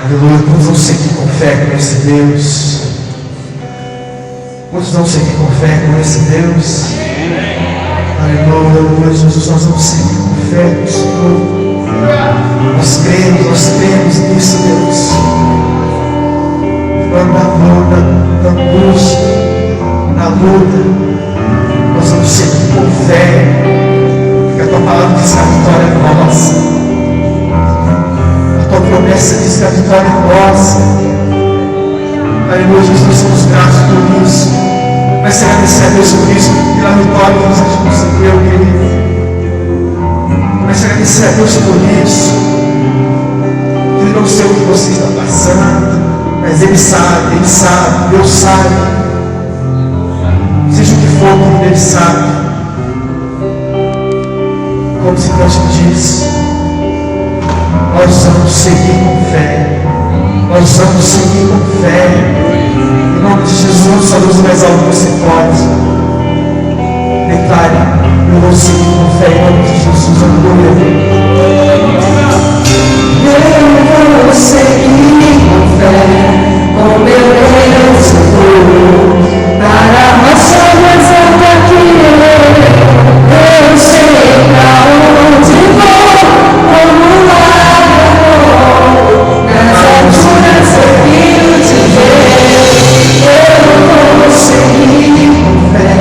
Aleluia. Muitos vão seguir com fé com esse Deus. Muitos vão seguir com fé com esse Deus. Aleluia, Jesus. Nós vamos seguir com fé com o Senhor. Nós cremos nisso, Deus. Na dor, na angústia, na luta, nós vamos seguir com fé. Porque a tua palavra diz que a vitória é nossa. A tua promessa diz que a vitória é nossa. Aleluia, Jesus, nós somos gratos por isso. Mas se agradecer a Deus por isso, pela vitória que nos concedeu, querido. Mas se agradecer a Deus por isso. Ele não sei o que você está passando, mas Ele sabe, Deus sabe. Seja o que for, querido, Ele sabe. Como se Deus diz, nós vamos seguir com fé. Nós vamos seguir com fé. Em nome de Jesus, só Deus mais alto que você pode. Declare, eu vou seguir com fé em nome de Jesus. Aleluia. Eu vou seguir com fé, com meu Deus eu vou, para a rocha mais alta que eu sei pra onde vou, como lá eu vou, nas alturas eu filho de Deus. Eu vou seguir com fé,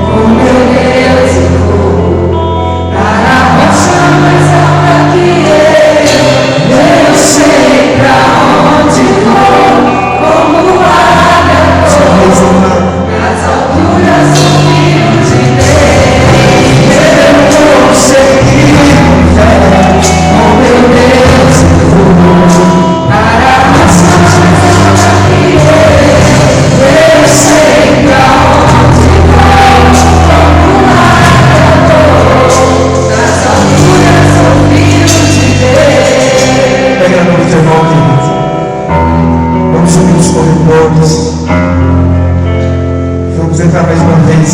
com meu Deus eu vou, para a rocha mais alta que eu sei pra onde vou, como água nas alturas do Rio de Deus. Eu vou seguir com fé, com meu Deus eu vou, para a rocha mais alta que eu sei pra onde vou, como água nas alturas do Rio de Deus. Pega a mão do teu irmão, querido. Vamos subir os corredores. Vamos entrar mais uma vez.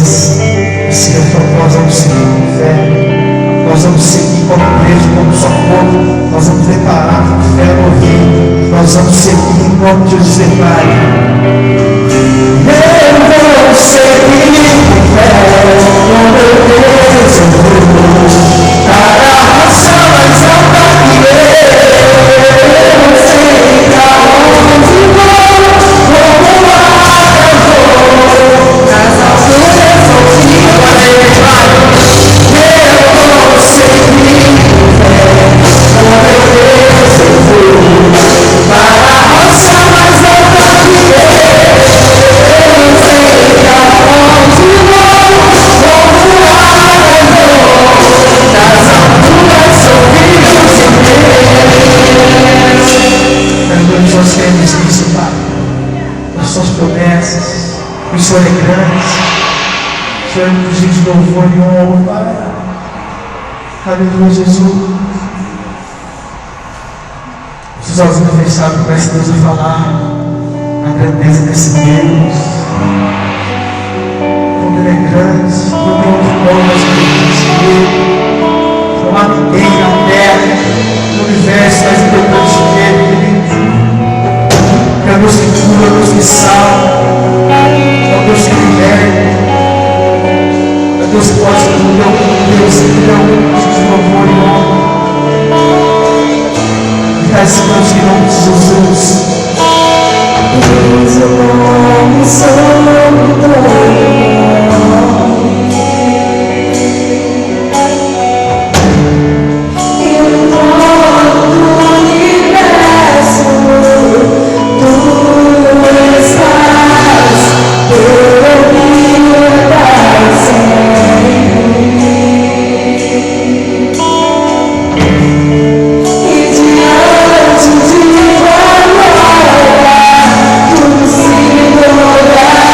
Nós vamos seguir com fé. Nós vamos seguir como igreja, como só corpo. Nós vamos preparar com fé no ouvido. Nós vamos seguir em nome de Jesus. Pai. Eu vou seguir com fé, com meu Deus eu vou, para a rocha mais alta que eu sei pra onde vou, como água vou, nas alturas do Rio de Deus. Eu vou seguir com fé, com meu Deus eu vou, para a rocha mais alta que eu sei pra onde vou, como água vou, nas alturas do Rio de Deus. Nós temos isso, Pai. As suas promessas. O Senhor é grande. O Senhor é um de louvor e honra, Pai. Aleluia, Jesus. Os olhos fechados, comece Deus a falar a grandeza desse Deus. Como Ele é grande, não tem outro nome mais importante que Ele. Não há ninguém na terra, no universo mais importante que Ele, querido. É o Deus que cura, é o Deus que salva, é o Deus que liberta, é o Deus que pode tudo, é o Deus que é o louvor e honra. E dá esse Deus em nome de Jesus. Deus, eu amo, sou e diante de tua glória, tudo se muda.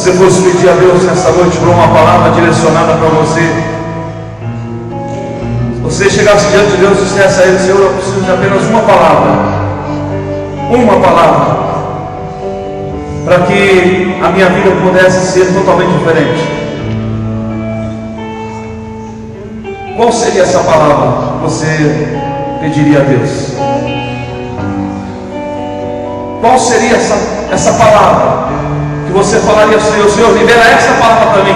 você fosse pedir a Deus nessa noite por uma palavra direcionada para você, se você chegasse diante de Deus e dissesse a Ele: Senhor, eu preciso de apenas uma palavra, para que a minha vida pudesse ser totalmente diferente, qual seria essa palavra que você pediria a Deus? Qual seria essa palavra que você falaria ao Senhor: Senhor, libera essa palavra para mim,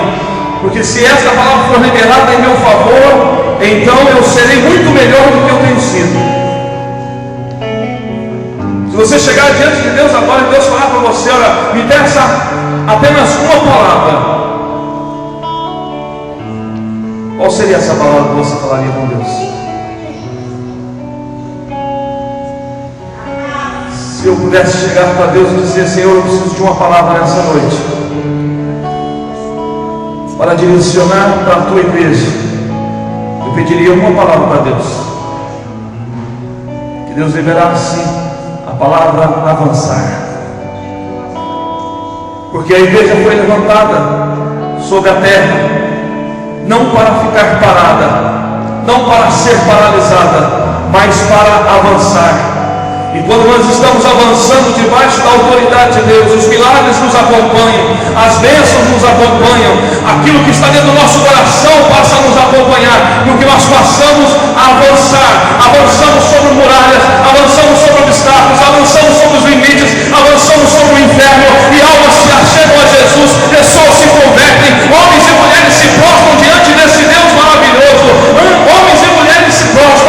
porque se essa palavra for liberada em meu favor, então eu serei muito melhor do que eu tenho sido. Se você chegar diante de Deus agora e Deus falar para você: olha, me peça apenas uma palavra, qual seria essa palavra que você falaria com Deus? Se eu pudesse chegar para Deus e dizer: Senhor, eu preciso de uma palavra nessa noite para direcionar para a tua igreja, eu pediria uma palavra para Deus, que Deus liberasse a palavra avançar, porque a igreja foi levantada sobre a terra não para ficar parada, não para ser paralisada, mas para avançar. E quando nós estamos avançando debaixo da autoridade de Deus, os milagres nos acompanham, as bênçãos nos acompanham, aquilo que está dentro do nosso coração passa a nos acompanhar, porque nós passamos a avançar, avançamos sobre muralhas, avançamos sobre obstáculos, avançamos sobre os limites, avançamos sobre o inferno, e almas se achegam a Jesus, pessoas se convertem, homens e mulheres se prostram diante desse Deus maravilhoso, homens e mulheres se prostram.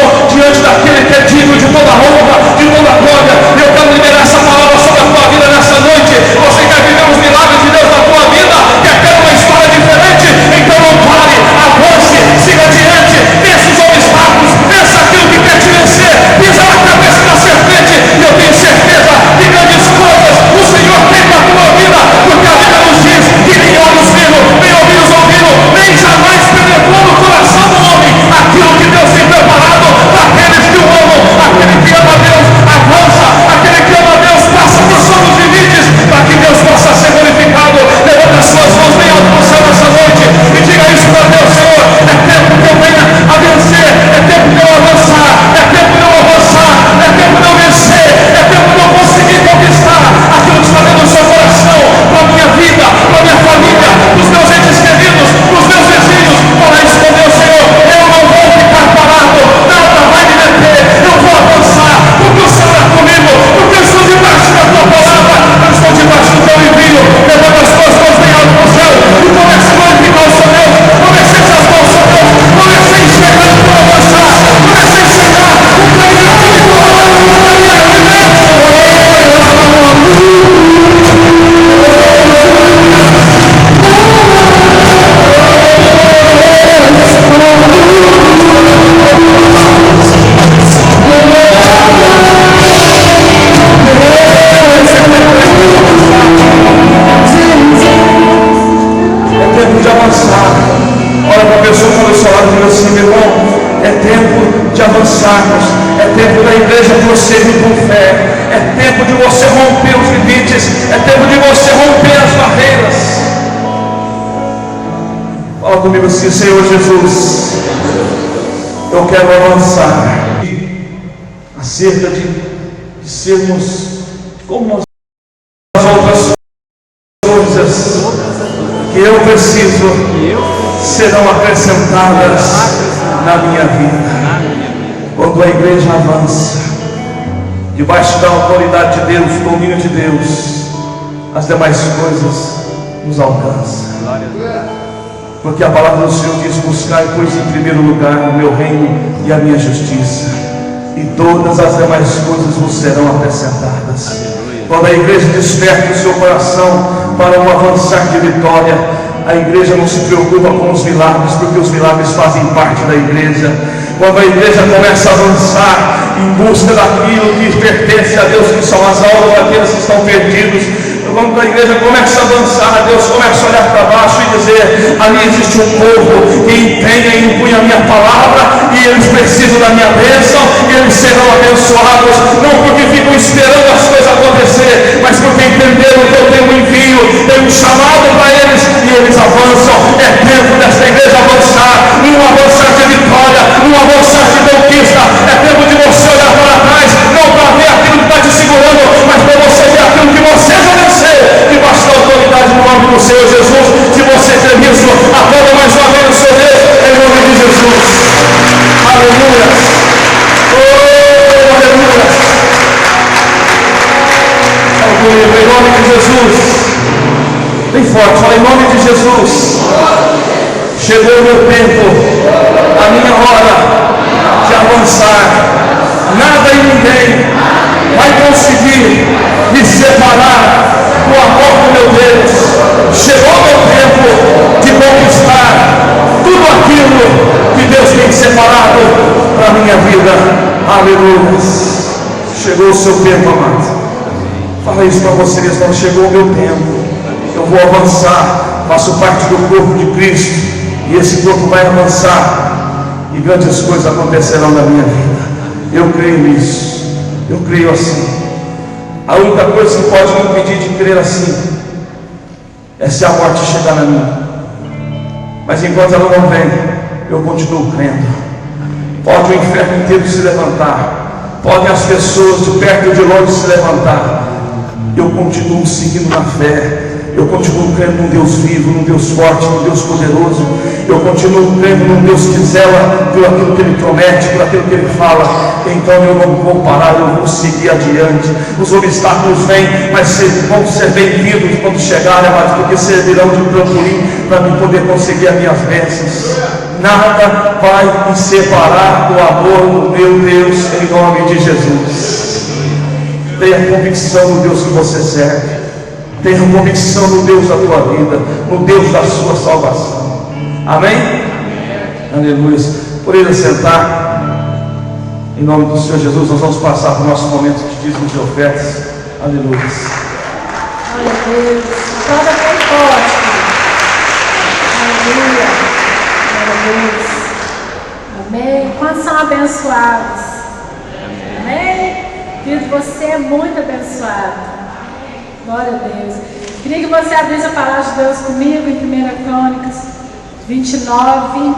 avançarmos, é tempo da igreja prosseguir com fé, é tempo de você romper os limites, é tempo de você romper as barreiras. Fala comigo assim: Senhor Jesus, eu quero avançar acerca de sermos como as outras coisas que eu preciso serão acrescentadas na minha vida. Quando a igreja avança debaixo da autoridade de Deus, do domínio de Deus, as demais coisas nos alcançam. Porque a palavra do Senhor diz: buscai, pois, em primeiro lugar o meu reino e a minha justiça, e todas as demais coisas vos serão acrescentadas. Quando a igreja desperta o seu coração para um avançar de vitória, a igreja não se preocupa com os milagres, porque os milagres fazem parte da igreja. Quando a igreja começa a avançar em busca daquilo que pertence a Deus, que são as almas daqueles que estão perdidos, quando a igreja começa a avançar, Deus começa a olhar para baixo e dizer: ali existe um povo que entende e impunha a minha palavra, e eles precisam da minha bênção, e eles serão abençoados, não porque ficam esperando as coisas acontecer, mas porque entenderam que eu tenho um envio, tenho um chamado para eles, e eles avançam. É tempo desta igreja avançar, num avançar de vitória, num avançar de conquista. É tempo de você olhar para trás, não para ver aquilo que está te segurando, mas para você ver aquilo que você já venceu, debaixo da autoridade do nome do Senhor Jesus. Se você crê nisso, aplauda mais uma vez o seu Deus, em nome de Jesus. Aleluia. Oh, aleluia. Aleluia. Em nome de Jesus. Bem forte, fala: em nome de Jesus. Chegou o meu tempo, a minha hora de avançar. Nada e ninguém vai conseguir me separar do amor do meu Deus. Chegou o meu tempo de conquistar tudo aquilo que Deus tem separado para a minha vida. Aleluia. Chegou o seu tempo, amado. Fala isso para você mesmo: chegou o meu tempo, eu vou avançar, faço parte do corpo de Cristo, e esse corpo vai avançar, e grandes coisas acontecerão na minha vida. Eu creio nisso, eu creio assim. A única coisa que pode me impedir de crer assim é se a morte chegar na minha. Mas enquanto ela não vem, eu continuo crendo. Pode o inferno inteiro se levantar, podem as pessoas de perto e de longe se levantar, eu continuo seguindo na fé. Eu continuo crendo num Deus vivo, num Deus forte, num Deus poderoso. Eu continuo crendo num Deus que zela por aquilo que Ele promete, por aquilo que Ele fala. Então eu não vou parar, eu vou seguir adiante. Os obstáculos vêm, mas vão ser bem-vindos quando chegarem, amados, porque servirão de trampolim para mim poder conseguir as minhas bênçãos. Nada vai me separar do amor do meu Deus, em nome de Jesus. Tenha convicção no Deus que você serve. Tenha convicção no Deus da tua vida, no Deus da sua salvação. Amém? Aleluia. Por ele sentar, em nome do Senhor Jesus, nós vamos passar para o nosso momento de dízimos e ofertas. Aleluia. Glória a Deus. Toda bem forte. Aleluia. Glória a Deus. Amém. Quantos são abençoados? Amém? Querido, você é muito abençoado. Glória a Deus. Queria que você abrisse a palavra de Deus comigo em 1 Crônicas 29.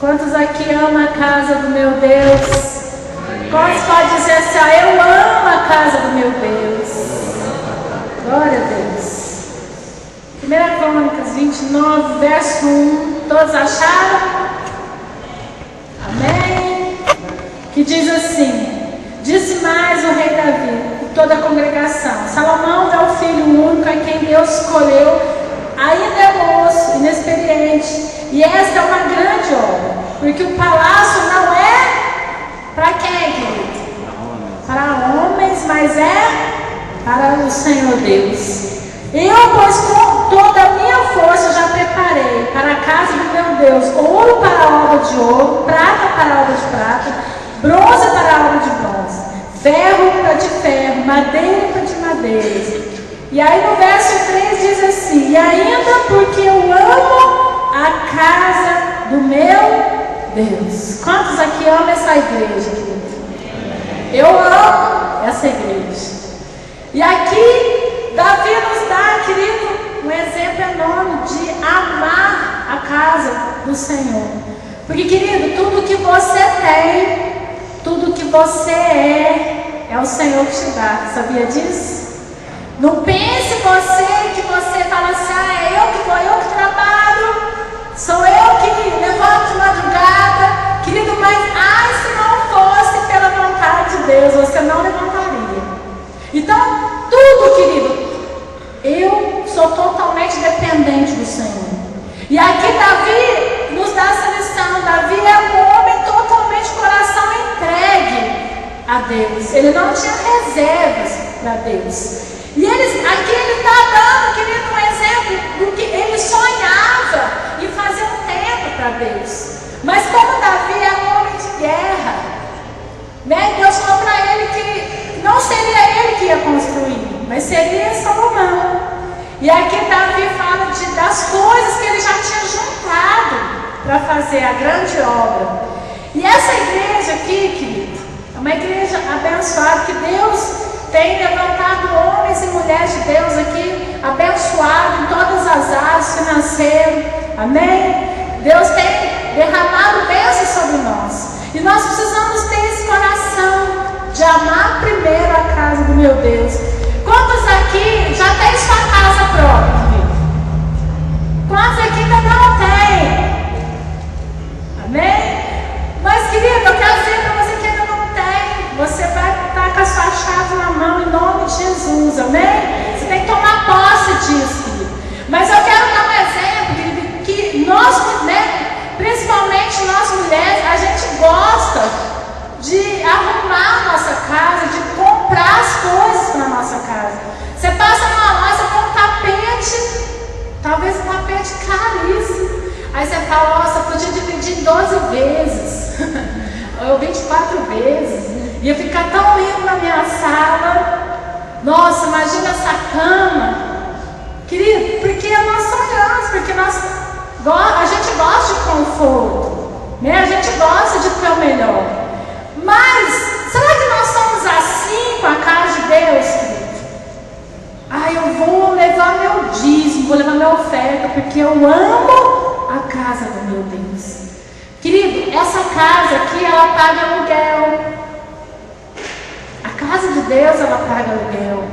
Quantos aqui amam a casa do meu Deus? Quantos podem dizer assim: eu amo a casa do meu Deus? Glória a Deus. 1 Crônicas 29, verso 1. Todos acharam? Amém? Que diz assim: disse mais o rei Davi, toda a congregação: Salomão é o filho único a quem Deus escolheu, ainda é moço, inexperiente, e esta é uma grande obra, porque o palácio não é para quem, querido? Para homens, mas é para o Senhor Deus. Eu, pois, com toda a minha força já preparei para a casa do meu Deus ouro para a obra de ouro, prata para a obra de prata, bronze para a obra de bronze, ferro para de ferro, madeira para de madeira. E aí no verso 3 diz assim: e ainda porque eu amo a casa do meu Deus. Quantos aqui amam essa igreja, querido? Eu amo essa igreja. E aqui, Davi nos dá, querido, um exemplo enorme de amar a casa do Senhor. Porque, querido, tudo que você tem, tudo que você é o Senhor que te dá. Sabia disso? Não pense que você fala assim, é eu que trabalho, sou eu que levanto de madrugada. Querido, mas se não fosse pela vontade de Deus, você não levantaria. Então, tudo, querido, eu sou totalmente dependente do Senhor. E aqui Davi nos dá essa lição. Davi é um homem totalmente coração entregue a Deus. Ele não tinha reservas para Deus. E aqui ele está dando, querido, um exemplo do que ele sonhava em fazer um templo para Deus. Mas como Davi é um homem de guerra, né? Deus falou para ele que não seria ele que ia construir, mas seria Salomão. E aqui Davi fala das coisas que ele já tinha juntado para fazer a grande obra. E essa igreja aqui, querido, é uma igreja abençoada, que Deus tem levantado homens e mulheres de Deus aqui, abençoado em todas as áreas, financeiro, amém? Deus tem derramado bênçãos sobre nós. E nós precisamos ter esse coração de amar primeiro a casa do meu Deus. Quantos aqui já tem sua casa própria, querido? Quantos aqui ainda não tem? Amém? Mas, querido, eu quero dizer para você que ainda não tem, você vai estar com a sua chave na mão em nome de Jesus, amém? Você tem que tomar posse disso, querido. Mas eu quero dar um exemplo, querido, que nós, né, principalmente nós mulheres, a gente gosta de arrumar a nossa casa, de comprar as coisas para a nossa casa. Você passa numa loja, você vê um tapete, talvez um tapete caríssimo. Aí você fala, nossa, podia dividir em 12 vezes, ou 24 vezes, ia ficar tão lindo na minha sala. Nossa, imagina essa cama. Querido, porque nós sonhamos, porque a gente gosta de conforto, né? A gente gosta de ter o melhor. Mas, será que nós somos assim com a casa de Deus, querido? Eu vou levar meu dízimo, vou levar minha oferta, porque eu amo a casa do meu Deus. Querido, essa casa aqui, ela paga aluguel. A casa de Deus, ela paga aluguel.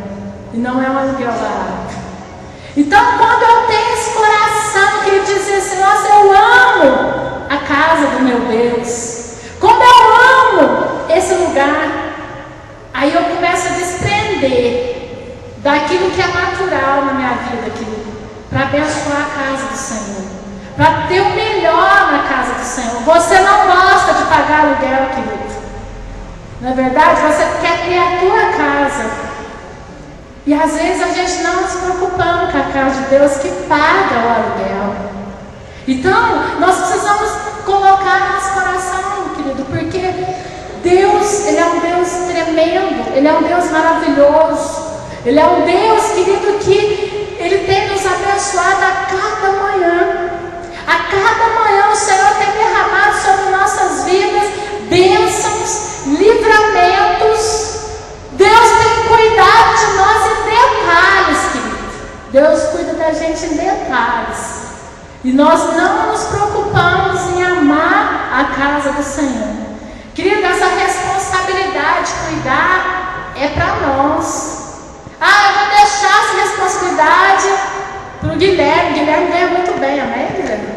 E não é um aluguel barato. Então, quando eu tenho esse coração que diz assim, nossa, eu amo a casa do meu Deus. Como eu amo esse lugar, aí eu começo a desprender daquilo que é natural na minha vida, querido, para abençoar a casa do Senhor, para ter o melhor na casa do Senhor. Você não gosta de pagar aluguel, querido. Na verdade, você quer ter a tua casa. E às vezes a gente não se preocupamos com a casa de Deus que paga o aluguel. Então, nós precisamos colocar nosso coração, querido, porque Deus, Ele é um Deus tremendo, Ele é um Deus maravilhoso, Ele é um Deus, querido, que Ele tem nos abençoado a cada manhã. A cada manhã o Senhor tem derramado sobre nossas vidas bênçãos, livramentos. Deus tem cuidado de nós em detalhes, querido. Deus cuida da gente em detalhes. E nós não nos preocupamos em amar a casa do Senhor. Querido, essa responsabilidade de cuidar é para nós. Eu vou deixar essa responsabilidade para o Guilherme. Guilherme ganha muito bem, amém, Guilherme?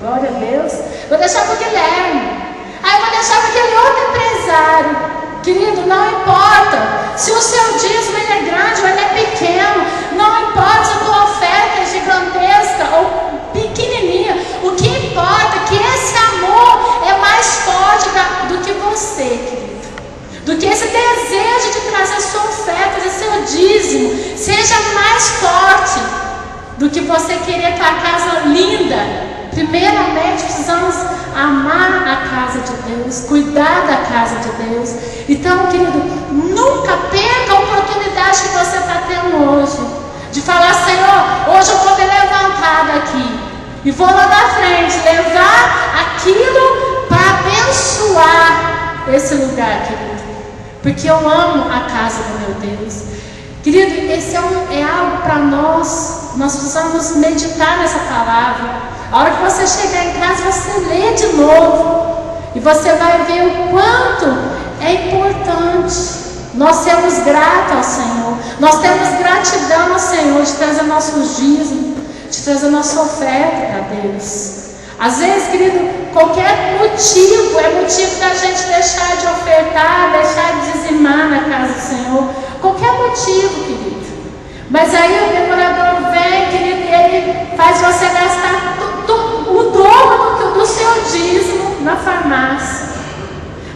Glória a Deus. Vou deixar para o Guilherme. Eu vou deixar para aquele outro empresário. Querido, não importa se o seu dízimo ele é grande ou ele é pequeno. Não importa se a tua oferta é gigantesca ou pequenininha. O que importa é que esse amor é mais forte do que você, querido. Do que esse desejo de trazer sua oferta, de seu dízimo, seja mais forte do que você querer ter a casa linda. Primeiramente, precisamos amar a casa de Deus, cuidar da casa de Deus. Então, querido, nunca perca a oportunidade que você está tendo hoje, de falar, Senhor, hoje eu vou me levantar daqui e vou lá na frente, levar aquilo para desse lugar, querido, porque eu amo a casa do meu Deus. Querido, esse é algo para nós precisamos meditar nessa palavra. A hora que você chegar em casa, você lê de novo, e você vai ver o quanto é importante nós sermos gratos ao Senhor. Nós temos gratidão ao Senhor de trazer nossos dízimos, de trazer nossa oferta para Deus. Às vezes, querido, qualquer motivo é motivo da gente deixar de ofertar, deixar de dizimar na casa do Senhor. Qualquer motivo, querido. Mas aí o devorador vem, querido, e ele faz você gastar o dobro do seu dízimo na farmácia.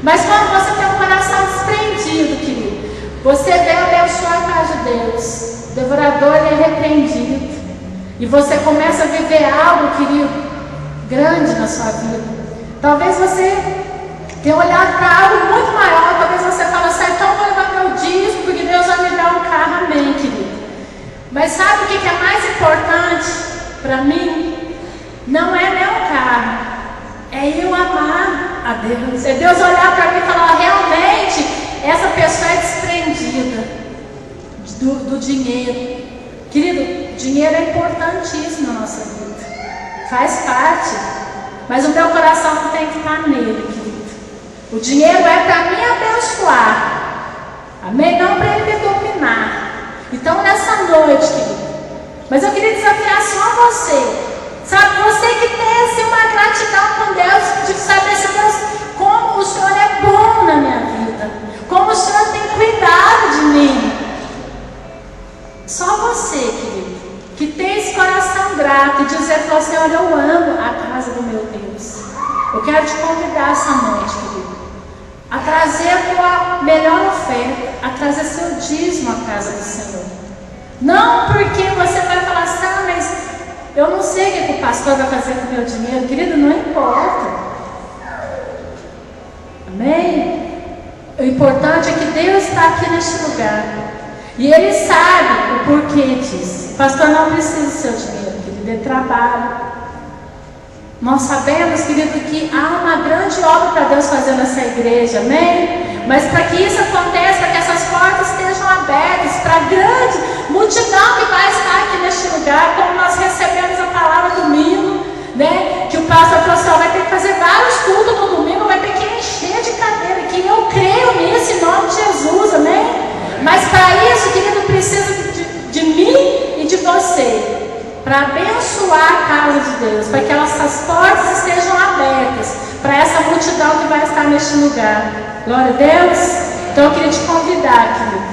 Mas quando você tem um coração desprendido, querido, você vem abençoar a casa de Deus. O devorador ele é repreendido. E você começa a viver algo, querido, grande na sua vida. Talvez você tenha olhado para algo muito maior. Talvez você fale assim, então eu vou levar meu dízimo, porque Deus vai me dar um carro. Amém, querido. Mas sabe o que é mais importante para mim? Não é nem um carro, é eu amar a Deus. É Deus olhar para mim e falar, realmente, essa pessoa é desprendida do dinheiro. Querido, dinheiro é importantíssimo na nossa vida, faz parte, mas o meu coração não tem que estar nele, querido. O dinheiro é para me abençoar, amém? Não para ele me dominar. Então nessa noite, querido, mas eu queria desafiar só você, sabe, você que tem assim, uma gratidão com Deus, de saber, Deus, como o Senhor é bom na minha vida, como o Senhor tem cuidado de mim. Só você, querido, que tem esse coração grato e dizer para o Senhor, eu amo a casa do meu Deus. Eu quero te convidar essa noite, querido, a trazer a tua melhor oferta, a trazer seu dízimo à casa do Senhor. Não porque você vai falar assim, mas eu não sei o que o pastor vai fazer com o meu dinheiro. Querido, não importa. Amém? O importante é que Deus está aqui neste lugar. E Ele sabe o porquê disso. O pastor não precisa do seu dinheiro, querido, é trabalho. Nós sabemos, querido, que há uma grande obra para Deus fazer nessa igreja, amém? Mas para que isso aconteça, para que essas portas estejam abertas para a grande multidão que vai estar aqui neste lugar, como nós recebemos a palavra domingo, né? Que o pastor falou, vai ter que fazer vários cultos no domingo, vai ter que encher de cadeira aqui. Eu creio nisso em nome de Jesus, amém? Mas para isso, querido, precisa de mim e de você, para abençoar a casa de Deus, para que essas portas estejam abertas para essa multidão que vai estar neste lugar. Glória a Deus. Então eu queria te convidar, querido,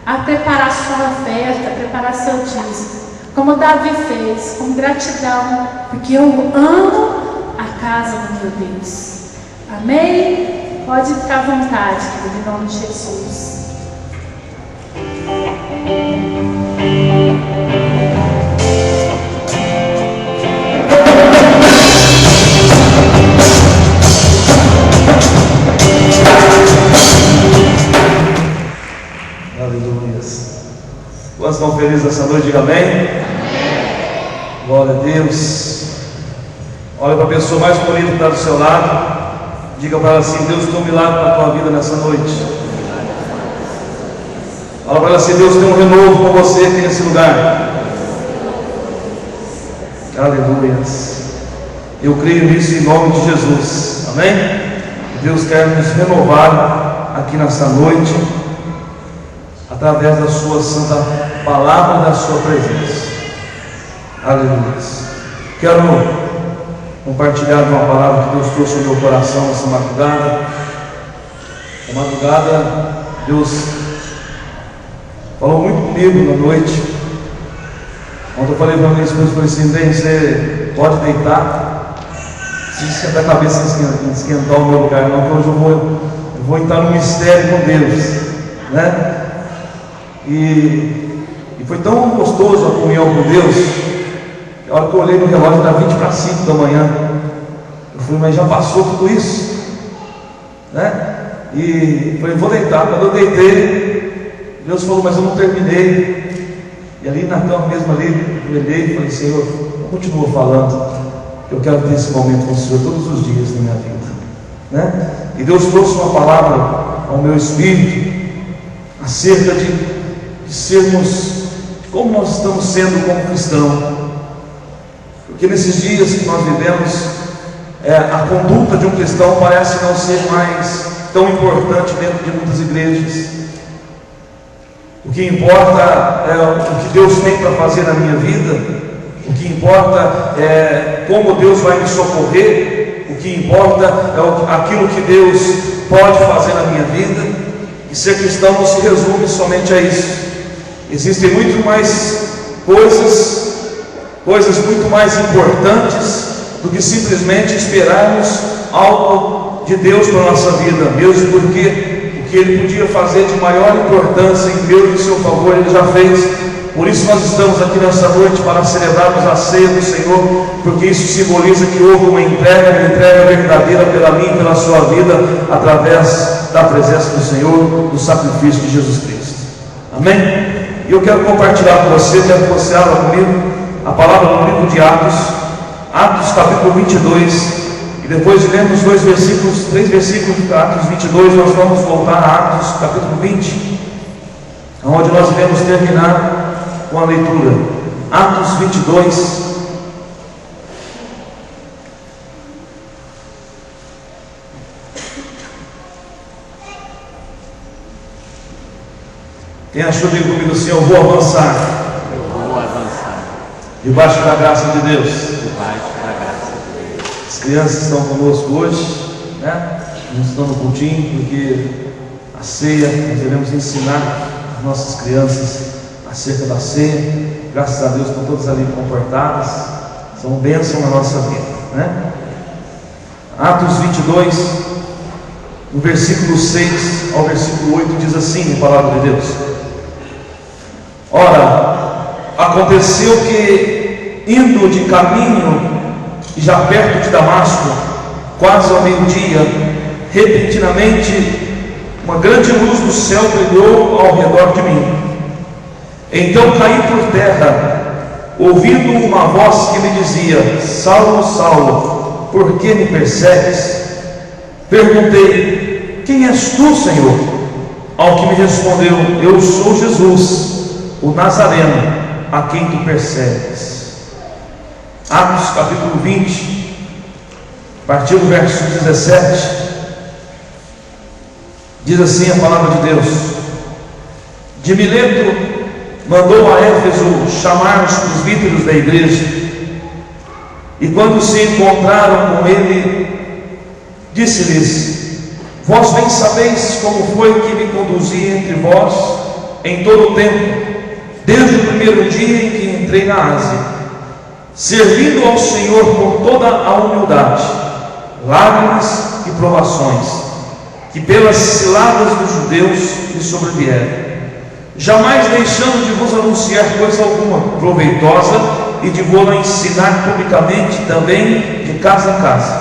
a preparar sua oferta, a preparar seu dízimo, como Davi fez, com gratidão, porque eu amo a casa do meu Deus. Amém? Pode ficar à vontade, querido, em nome de Jesus. Aleluia. Quantos estão felizes essa noite? Diga amém. Amém. Glória a Deus. Olha para a pessoa mais bonita que está do seu lado. Diga para ela assim, Deus tem um milagre para a tua vida nessa noite. Fala para ela assim, Deus tem um renovo com você aqui nesse lugar. Aleluia. Eu creio nisso em nome de Jesus. Amém? Deus quer nos renovar aqui nessa noite, através da sua santa palavra e da sua presença. Aleluia. Quero compartilhar uma palavra que Deus trouxe no meu coração essa madrugada. Na madrugada, Deus falou muito comigo na noite. Ontem eu falei para minha esposa, falei assim, bem, você pode deitar, se esquentar a cabeça, esquentar o meu lugar não, porque hoje eu vou entrar no mistério com Deus, né? E foi tão gostoso a comunhão com Deus, que a hora que eu olhei no relógio era 20 para 5 da manhã, eu falei, mas já passou tudo isso, né? E falei, vou deitar. Quando eu deitei, Deus falou, mas eu não terminei. E ali na cama mesmo, ali, eu olhei e falei, Senhor, eu continuo falando, eu quero ter esse momento com o Senhor todos os dias da minha vida. né? E Deus trouxe uma palavra ao meu espírito acerca de sermos como nós estamos sendo como cristãos, porque nesses dias que nós vivemos, a conduta de um cristão parece não ser mais tão importante dentro de muitas igrejas. O que importa é o que Deus tem para fazer na minha vida, o que importa é como Deus vai me socorrer, o que importa é aquilo que Deus pode fazer na minha vida. E ser cristão não se resume somente a isso. Existem muito mais coisas muito mais importantes do que simplesmente esperarmos algo de Deus para a nossa vida, mesmo porque o que Ele podia fazer de maior importância em meu e em seu favor, Ele já fez. Por isso nós estamos aqui nessa noite para celebrarmos a ceia do Senhor, porque isso simboliza que houve uma entrega verdadeira pela minha e pela sua vida, através da presença do Senhor, do sacrifício de Jesus Cristo. Amém? E eu quero compartilhar com você, quero que você abra comigo a palavra no livro de Atos capítulo 22, e depois de lermos 3 versículos de Atos 22, nós vamos voltar a Atos capítulo 20, onde nós iremos terminar com a leitura. Atos 22, quem achou bem comigo assim? Eu vou avançar. Debaixo da graça de Deus. As crianças estão conosco hoje, né? Não estão no cultinho, porque a ceia, nós devemos ensinar as nossas crianças acerca da ceia. Graças a Deus estão todas ali comportadas. São bênção na nossa vida, né? Atos 22, no versículo 6 ao versículo 8, diz assim a palavra de Deus: Ora, aconteceu que, indo de caminho, e já perto de Damasco, quase ao meio-dia, repentinamente, uma grande luz do céu brilhou ao redor de mim. Então caí por terra, ouvindo uma voz que me dizia: Saulo, Saulo, por que me persegues? Perguntei: Quem és tu, Senhor? Ao que me respondeu: Eu sou Jesus, o Nazareno, a quem tu persegues. Atos capítulo 20, a partir do verso 17, diz assim a palavra de Deus: De Mileto mandou a Éfeso chamar os presbíteros da igreja, e quando se encontraram com ele, disse-lhes: Vós bem sabeis como foi que me conduzi entre vós em todo o tempo, desde o primeiro dia em que entrei na Ásia, servindo ao Senhor com toda a humildade, lágrimas e provações, que pelas ciladas dos judeus me sobrevieram, jamais deixando de vos anunciar coisa alguma proveitosa e de vou-la ensinar publicamente também de casa em casa,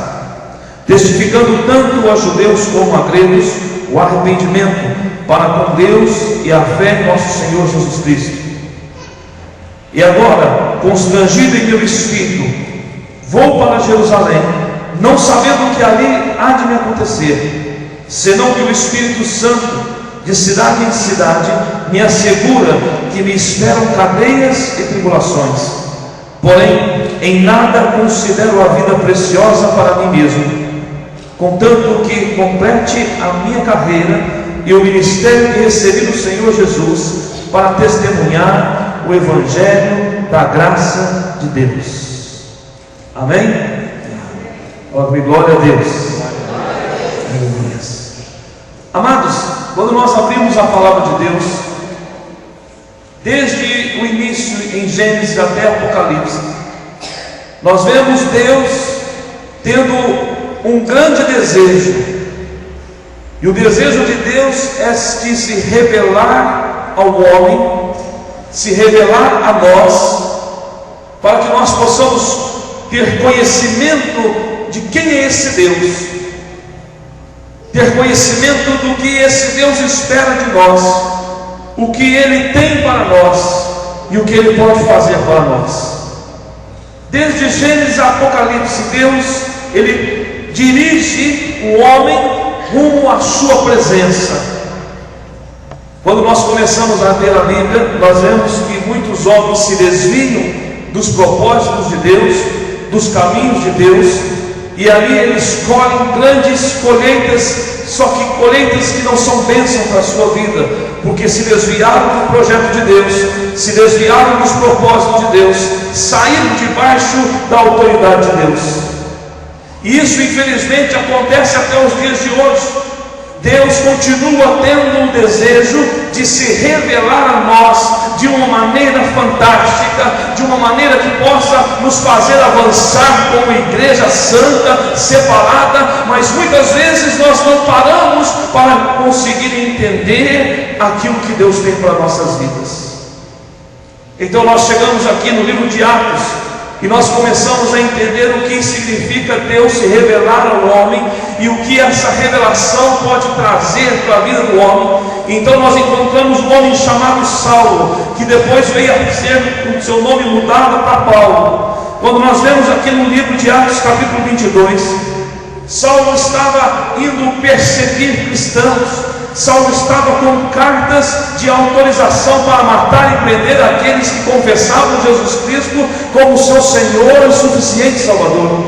testificando tanto a judeus como a gregos o arrependimento para com Deus e a fé em nosso Senhor Jesus Cristo. E agora, constrangido em meu espírito, vou para Jerusalém, não sabendo o que ali há de me acontecer, senão que o Espírito Santo, de cidade em cidade, me assegura que me esperam cadeias e tribulações. Porém, em nada considero a vida preciosa para mim mesmo, contanto que complete a minha carreira e o ministério que recebi do Senhor Jesus, para testemunhar o Evangelho da graça de Deus. Amém? Glória a Deus. Amados, quando nós abrimos a palavra de Deus, desde o início em Gênesis até Apocalipse, nós vemos Deus tendo um grande desejo, e o desejo de Deus é de se revelar ao homem, se revelar a nós, para que nós possamos ter conhecimento de quem é esse Deus, ter conhecimento do que esse Deus espera de nós, o que Ele tem para nós e o que Ele pode fazer para nós. Desde Gênesis a Apocalipse, Deus, Ele dirige o homem rumo à sua presença. Quando nós começamos a ler a Bíblia, nós vemos que muitos homens se desviam dos propósitos de Deus, dos caminhos de Deus, e ali eles colhem grandes colheitas, só que colheitas que não são bênção para a sua vida, porque se desviaram do projeto de Deus, se desviaram dos propósitos de Deus, saíram debaixo da autoridade de Deus. E isso infelizmente acontece até os dias de hoje. Deus continua tendo o desejo de se revelar a nós de uma maneira fantástica, de uma maneira que possa nos fazer avançar como igreja santa, separada, mas muitas vezes nós não paramos para conseguir entender aquilo que Deus tem para nossas vidas. Então nós chegamos aqui no livro de Atos, e nós começamos a entender o que significa Deus se revelar ao homem e o que essa revelação pode trazer para a vida do homem. Então nós encontramos um homem chamado Saulo, que depois veio a ser o seu nome mudado para Paulo. Quando nós vemos aqui no livro de Atos capítulo 22, Saulo estava indo perseguir cristãos. Saulo estava com cartas de autorização para matar e prender aqueles que confessavam Jesus Cristo como seu Senhor e suficiente Salvador.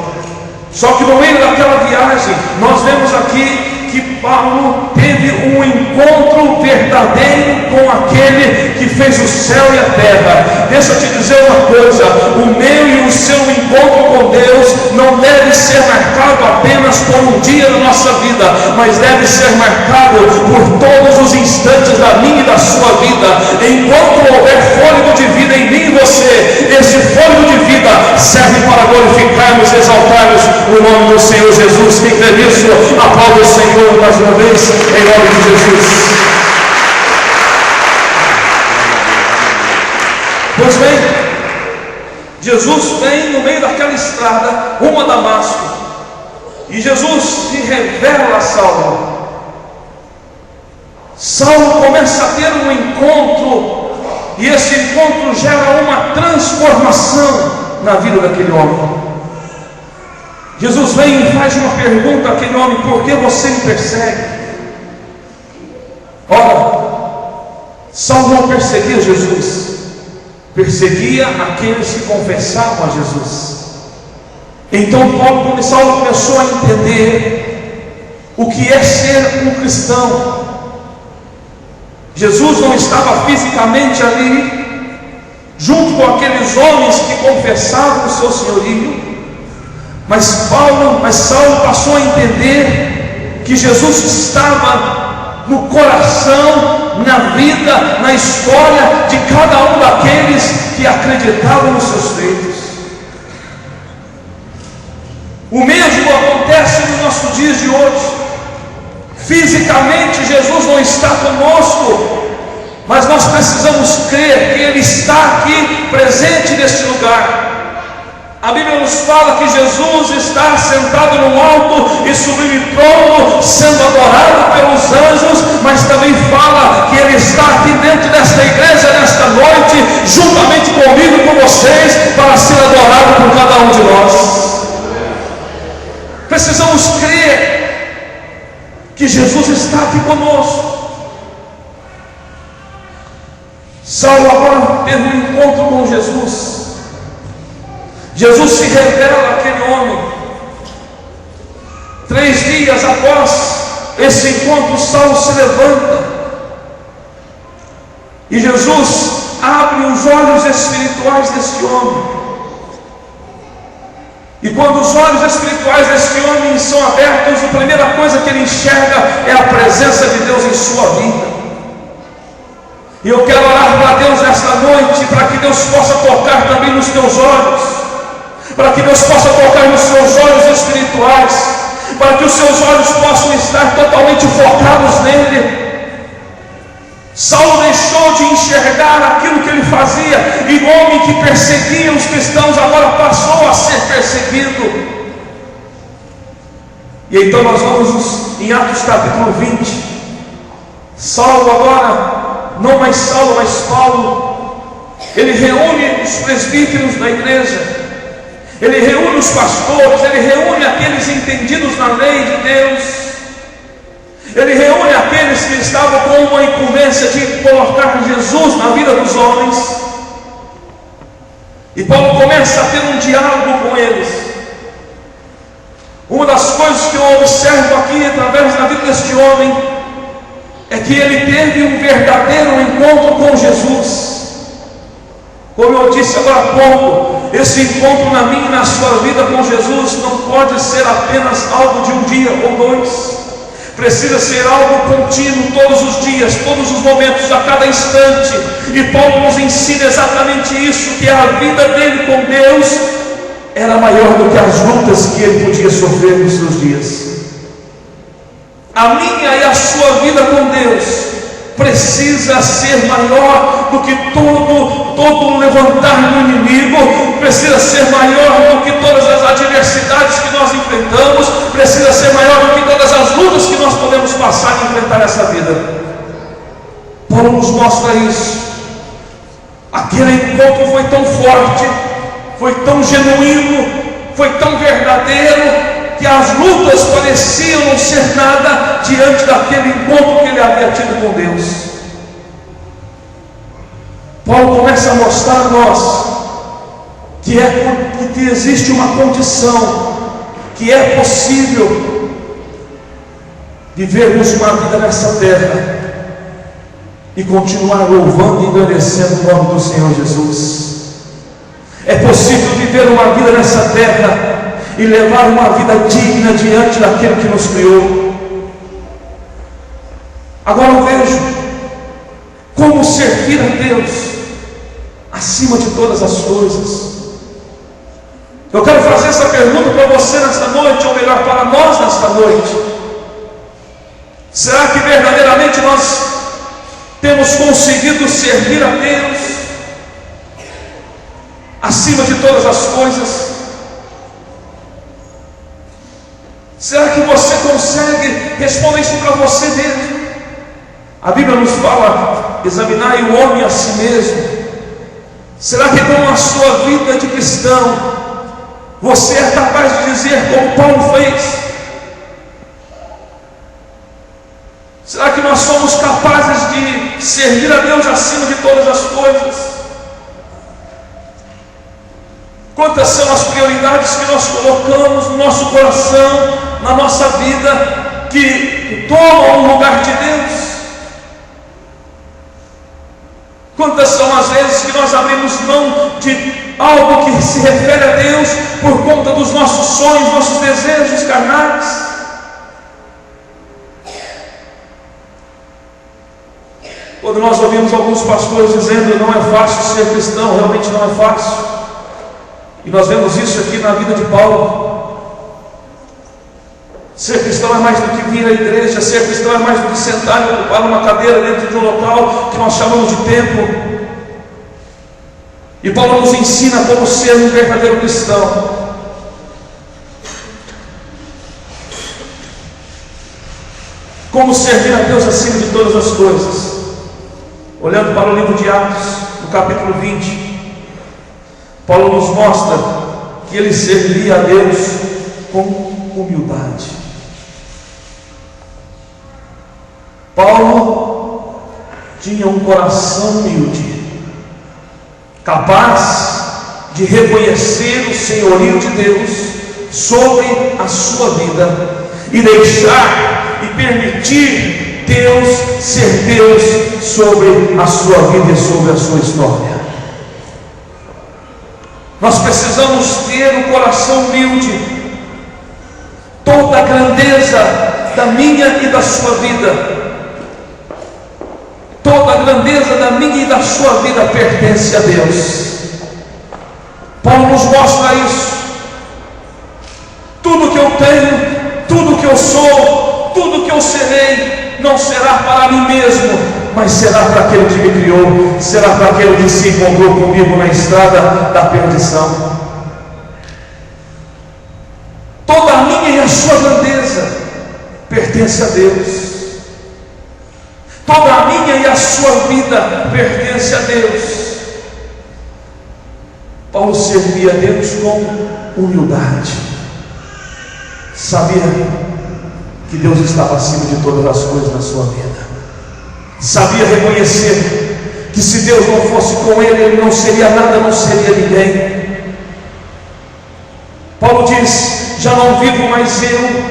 Só que no meio daquela viagem, nós vemos aqui que Paulo teve um encontro verdadeiro com aquele que fez o céu e a terra. Deixa eu te dizer uma coisa: o meu e o seu encontro com Deus não deve ser marcado apenas por um dia da nossa vida, mas deve ser marcado por todos os instantes da minha e da sua vida. Enquanto houver fôlego de vida em mim e você, esse fôlego de vida serve para glorificarmos e exaltarmos o nome do Senhor Jesus. Quem crê nisso, aplaude o Senhor mais uma vez, em nome de Jesus. Pois bem, Jesus vem no meio daquela estrada rumo a Damasco, e Jesus se revela a Saulo. Saulo começa a ter um encontro, e esse encontro gera uma transformação na vida daquele homem. Jesus vem e faz uma pergunta àquele homem: por que você me persegue? Ora, Saulo não perseguia Jesus, perseguia aqueles que confessavam a Jesus. Então Saulo começou a entender o que é ser um cristão. Jesus não estava fisicamente ali, junto com aqueles homens que confessavam o seu senhorio, mas Saulo passou a entender que Jesus estava no coração, na vida, na história de cada um daqueles que acreditavam nos seus feitos. O mesmo acontece nos nossos dias de hoje. Fisicamente Jesus não está conosco, mas nós precisamos crer que Ele está aqui presente neste lugar. A Bíblia nos fala que Jesus está sentado no alto e sublime trono, sendo adorado pelos anjos, mas também fala que Ele está aqui dentro desta igreja, nesta noite, juntamente comigo e com vocês, para ser adorado por cada um de nós. Precisamos crer que Jesus está aqui conosco. Saulo agora teve um encontro com Jesus. Jesus se revela àquele homem. 3 dias após esse encontro, Saulo se levanta e Jesus abre os olhos espirituais desse homem. E quando os olhos espirituais desse homem são abertos, a primeira coisa que ele enxerga é a presença de Deus em sua vida. E eu quero orar para Deus nesta noite, para que Deus possa tocar também nos teus olhos, para que Deus possa tocar nos seus olhos espirituais, para que os seus olhos possam estar totalmente focados nele. Saulo deixou de enxergar aquilo que ele fazia, e o homem que perseguia os cristãos agora passou a ser perseguido. E então nós vamos em Atos capítulo 20. Saulo agora, não mais Saulo, mas Paulo, ele reúne os presbíteros da igreja, ele reúne os pastores, ele reúne aqueles entendidos na lei de Deus, ele reúne aqueles que estavam com uma incumbência de colocar Jesus na vida dos homens, e Paulo começa a ter um diálogo com eles. Uma das coisas que eu observo aqui através da vida deste homem é que ele teve um verdadeiro encontro com Jesus. Como eu disse agora há pouco, esse encontro na minha e na sua vida com Jesus não pode ser apenas algo de um dia ou dois. Precisa ser algo contínuo, todos os dias, todos os momentos, a cada instante. E Paulo nos ensina exatamente isso, que a vida dele com Deus era maior do que as lutas que ele podia sofrer nos seus dias. A minha e a sua vida com Deus precisa ser maior do que todo levantar do inimigo, precisa ser maior do que todas as adversidades que nós enfrentamos, precisa ser maior do que todas as lutas que nós podemos passar e enfrentar nessa vida. Paulo nos mostra isso. Aquele encontro foi tão forte, foi tão genuíno, foi tão verdadeiro, que as lutas pareciam não ser nada diante daquele encontro que ele havia tido com Deus. Paulo começa a mostrar a nós que existe uma condição, que é possível vivermos uma vida nessa terra e continuar louvando e engrandecendo o nome do Senhor Jesus. É possível viver uma vida nessa terra e levar uma vida digna diante daquele que nos criou. Agora eu vejo como servir a Deus acima de todas as coisas. Eu quero fazer essa pergunta para você nesta noite, ou melhor, para nós nesta noite. Será que verdadeiramente nós temos conseguido servir a Deus acima de todas as coisas? Será que você consegue responder isso para você mesmo? A Bíblia nos fala: examinar o homem a si mesmo. Será que com a sua vida de cristão você é capaz de dizer como Paulo fez? Será que nós somos capazes de servir a Deus acima de todas as coisas? Quantas são as prioridades que nós colocamos no nosso coração, na nossa vida, que tomam o lugar de Deus? Quantas são as vezes que nós abrimos mão de algo que se refere a Deus por conta dos nossos sonhos, nossos desejos carnais? Quando nós ouvimos alguns pastores dizendo não é fácil ser cristão, realmente não é fácil. E nós vemos isso aqui na vida de Paulo. Ser cristão é mais do que vir à igreja, ser cristão é mais do que sentar e ocupar uma cadeira dentro de um local que nós chamamos de templo. E Paulo nos ensina como ser um verdadeiro cristão. Como servir a Deus acima de todas as coisas. Olhando para o livro de Atos, no capítulo 20, Paulo nos mostra que ele serviria a Deus com humildade. Paulo tinha um coração humilde, capaz de reconhecer o senhorio de Deus sobre a sua vida e deixar e permitir Deus ser Deus sobre a sua vida e sobre a sua história. Nós precisamos ter um coração humilde. Toda a grandeza da minha e da sua vida, toda a grandeza da minha e da sua vida pertence a Deus. Paulo nos mostra isso. Tudo que eu tenho, tudo que eu sou, tudo que eu serei, não será para mim mesmo, mas será para aquele que me criou, será para aquele que se encontrou comigo na estrada da perdição. Toda a minha e a sua grandeza pertence a Deus. Toda a minha e a sua vida pertence a Deus. Paulo servia a Deus com humildade. Sabia que Deus estava acima de todas as coisas na sua vida. Sabia reconhecer que se Deus não fosse com ele, ele não seria nada, não seria ninguém. Paulo diz: já não vivo mais eu,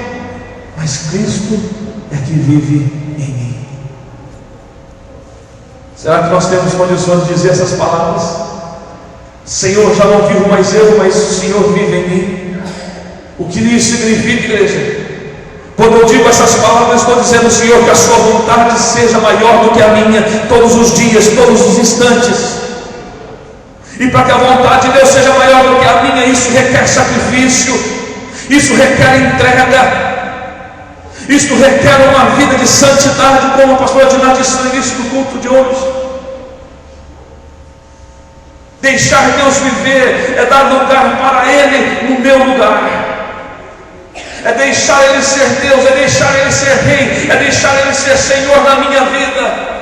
mas Cristo é que vive em mim. Será que nós temos condições de dizer essas palavras? Senhor, já não vivo mais eu, mas o Senhor vive em mim. O que isso significa, igreja? Quando eu digo essas palavras, estou dizendo, Senhor, que a sua vontade seja maior do que a minha, todos os dias, todos os instantes. E para que a vontade de Deus seja maior do que a minha, isso requer sacrifício, isso requer entrega, isso requer uma vida de santidade, como a pastora Dina disse no início do culto de hoje. Deixar Deus viver é dar lugar para Ele no meu lugar. É deixar Ele ser Deus, é deixar Ele ser Rei, é deixar Ele ser Senhor na minha vida.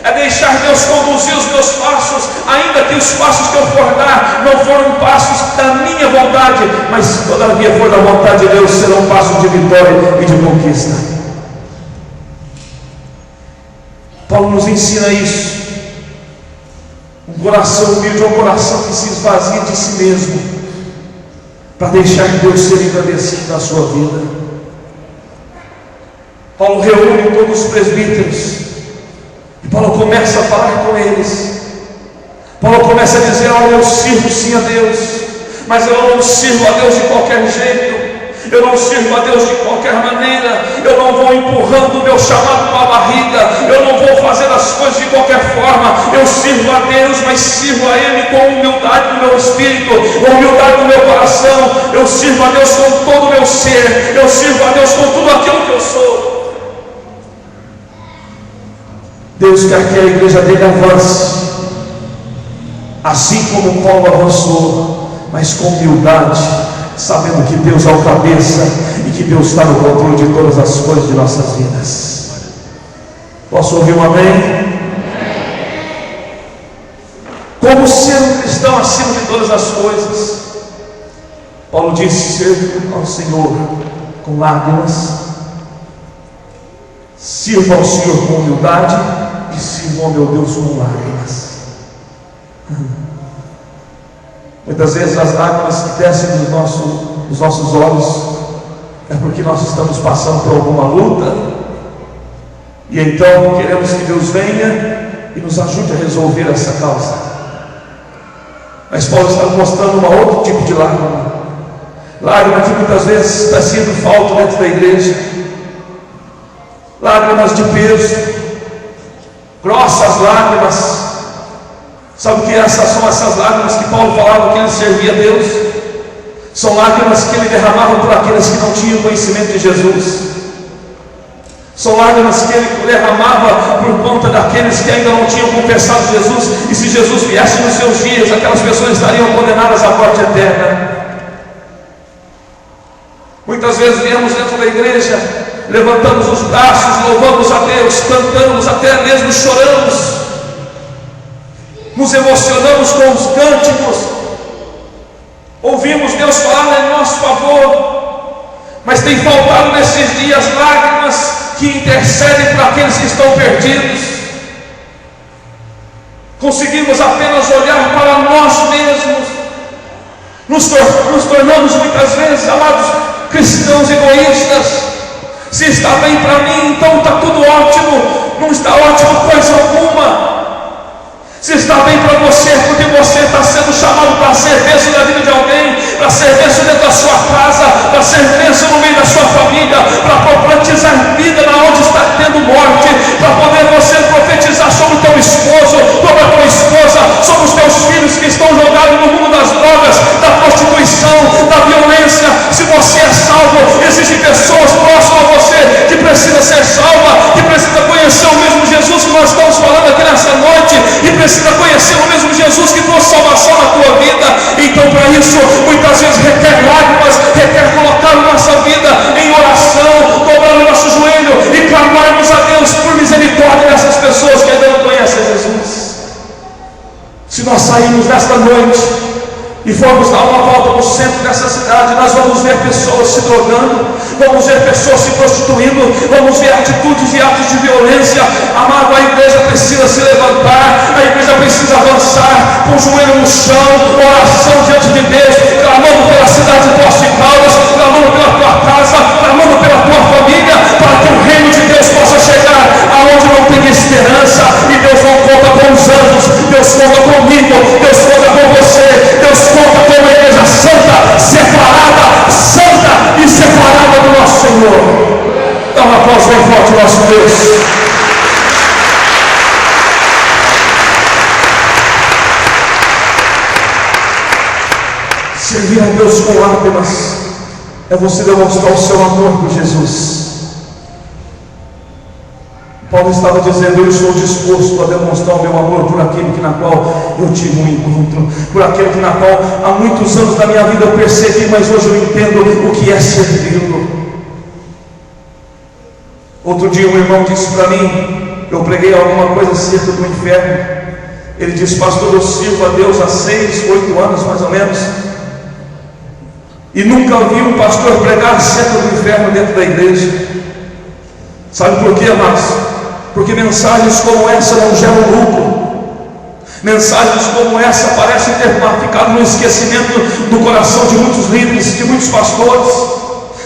É deixar Deus conduzir os meus passos, ainda que os passos que eu for dar não foram passos da minha vontade, mas se todavia for da vontade de Deus, serão passos de vitória e de conquista. Paulo nos ensina isso. Um coração humilde é um coração que se esvazia de si mesmo, para deixar Deus ser engrandecido na sua vida. Paulo reúne todos os presbíteros, e Paulo começa a falar com eles. Paulo começa a dizer: olha, eu sirvo sim a Deus, mas eu não sirvo a Deus de qualquer jeito, eu não sirvo a Deus de qualquer maneira, eu não vou empurrando o meu chamado com a barriga, eu não vou fazer as coisas de qualquer forma. Eu sirvo a Deus, mas sirvo a Ele com humildade do meu espírito, com humildade do meu coração. Eu sirvo a Deus com todo o meu ser, eu sirvo a Deus com tudo aquilo que eu sou. Deus quer que a igreja dele avance, assim como Paulo avançou, mas com humildade, sabendo que Deus é o cabeça e que Deus está no controle de todas as coisas de nossas vidas. Posso ouvir um amém? Como ser um cristão acima de todas as coisas? Paulo disse: sirva ao Senhor com lágrimas, sirva ao Senhor com humildade e sirva ao meu Deus com lágrimas. Muitas vezes as lágrimas que descem dos nossos olhos é porque nós estamos passando por alguma luta, e então queremos que Deus venha e nos ajude a resolver essa causa. Mas Paulo está mostrando um outro tipo de lágrima, lágrima que muitas vezes está sendo falta dentro da igreja, lágrimas de peso, grossas lágrimas. Sabe o que são essas lágrimas que Paulo falava que ele servia a Deus? São lágrimas que ele derramava por aqueles que não tinham conhecimento de Jesus. São lágrimas que ele derramava por conta daqueles que ainda não tinham confessado Jesus, e se Jesus viesse nos seus dias, aquelas pessoas estariam condenadas à morte eterna. Muitas vezes viemos dentro da igreja, levantamos os braços, louvamos a Deus, cantamos, até mesmo choramos, nos emocionamos com os cânticos, ouvimos Deus falar em nosso favor, mas tem faltado nesses dias lágrimas que intercedem para aqueles que estão perdidos. Conseguimos apenas olhar para nós mesmos, nos tornamos muitas vezes, amados, cristãos egoístas. Se está bem para mim, então está tudo ótimo. Não está ótimo coisa alguma. Se está bem para você, porque você está sendo chamado para ser bênção na vida de alguém, para ser bênção dentro da sua casa, para ser bênção no meio da sua família, para profetizar vida na onde está tendo morte, para poder você profetizar sobre o teu esposo, sobre a tua esposa, sobre os teus filhos que estão jogados no mundo das drogas, da prostituição, da violência. Se você é salvo, existem pessoas próximas a você que precisam ser salvas, que precisam conhecer o mesmo Jesus que nós estamos falando aqui nessa noite, e precisa conhecer o mesmo Jesus que trouxe salvação na tua vida. Então, para isso, muitas vezes requer lágrimas, requer colocar nossa vida em oração, dobrar o nosso joelho e clamarmos a Deus por misericórdia dessas pessoas que ainda não conhecem Jesus. Se nós sairmos nesta noite e formos dar uma volta no centro dessa cidade, nós vamos ver pessoas se drogando, vamos ver pessoas se prostituindo, vamos ver atitudes e atos de violência. Amado, a igreja precisa se levantar, a igreja precisa avançar, com o joelho no chão, oração diante de Deus, clamando pela cidade de Poços de Caldas, clamando pela tua casa, clamando pela tua família, para que o reino de Deus possa chegar aonde não tem esperança. E Deus não conta com os anjos, Deus conta comigo, Deus conta com você, Deus conta com uma igreja santa, santa e separada do nosso Senhor. Dá uma aplauso bem forte ao nosso Deus. Servir a Deus com lágrimas é você demonstrar o seu amor por Jesus. Paulo estava dizendo: eu estou disposto a demonstrar o meu amor por aquele que na qual eu tive um encontro, por aquele que na qual há muitos anos da minha vida eu persegui, mas hoje eu entendo o que é servi-lo. Outro dia um irmão disse para mim, eu preguei alguma coisa acerca do inferno. Ele disse: pastor, eu sirvo a Deus há 6, 8 anos mais ou menos, e nunca vi um pastor pregar acerca do inferno dentro da igreja. Sabe por quê, amados? Porque mensagens como essa não geram lucro. Mensagens como essa parecem ter ficado no esquecimento do coração de muitos líderes, de muitos pastores.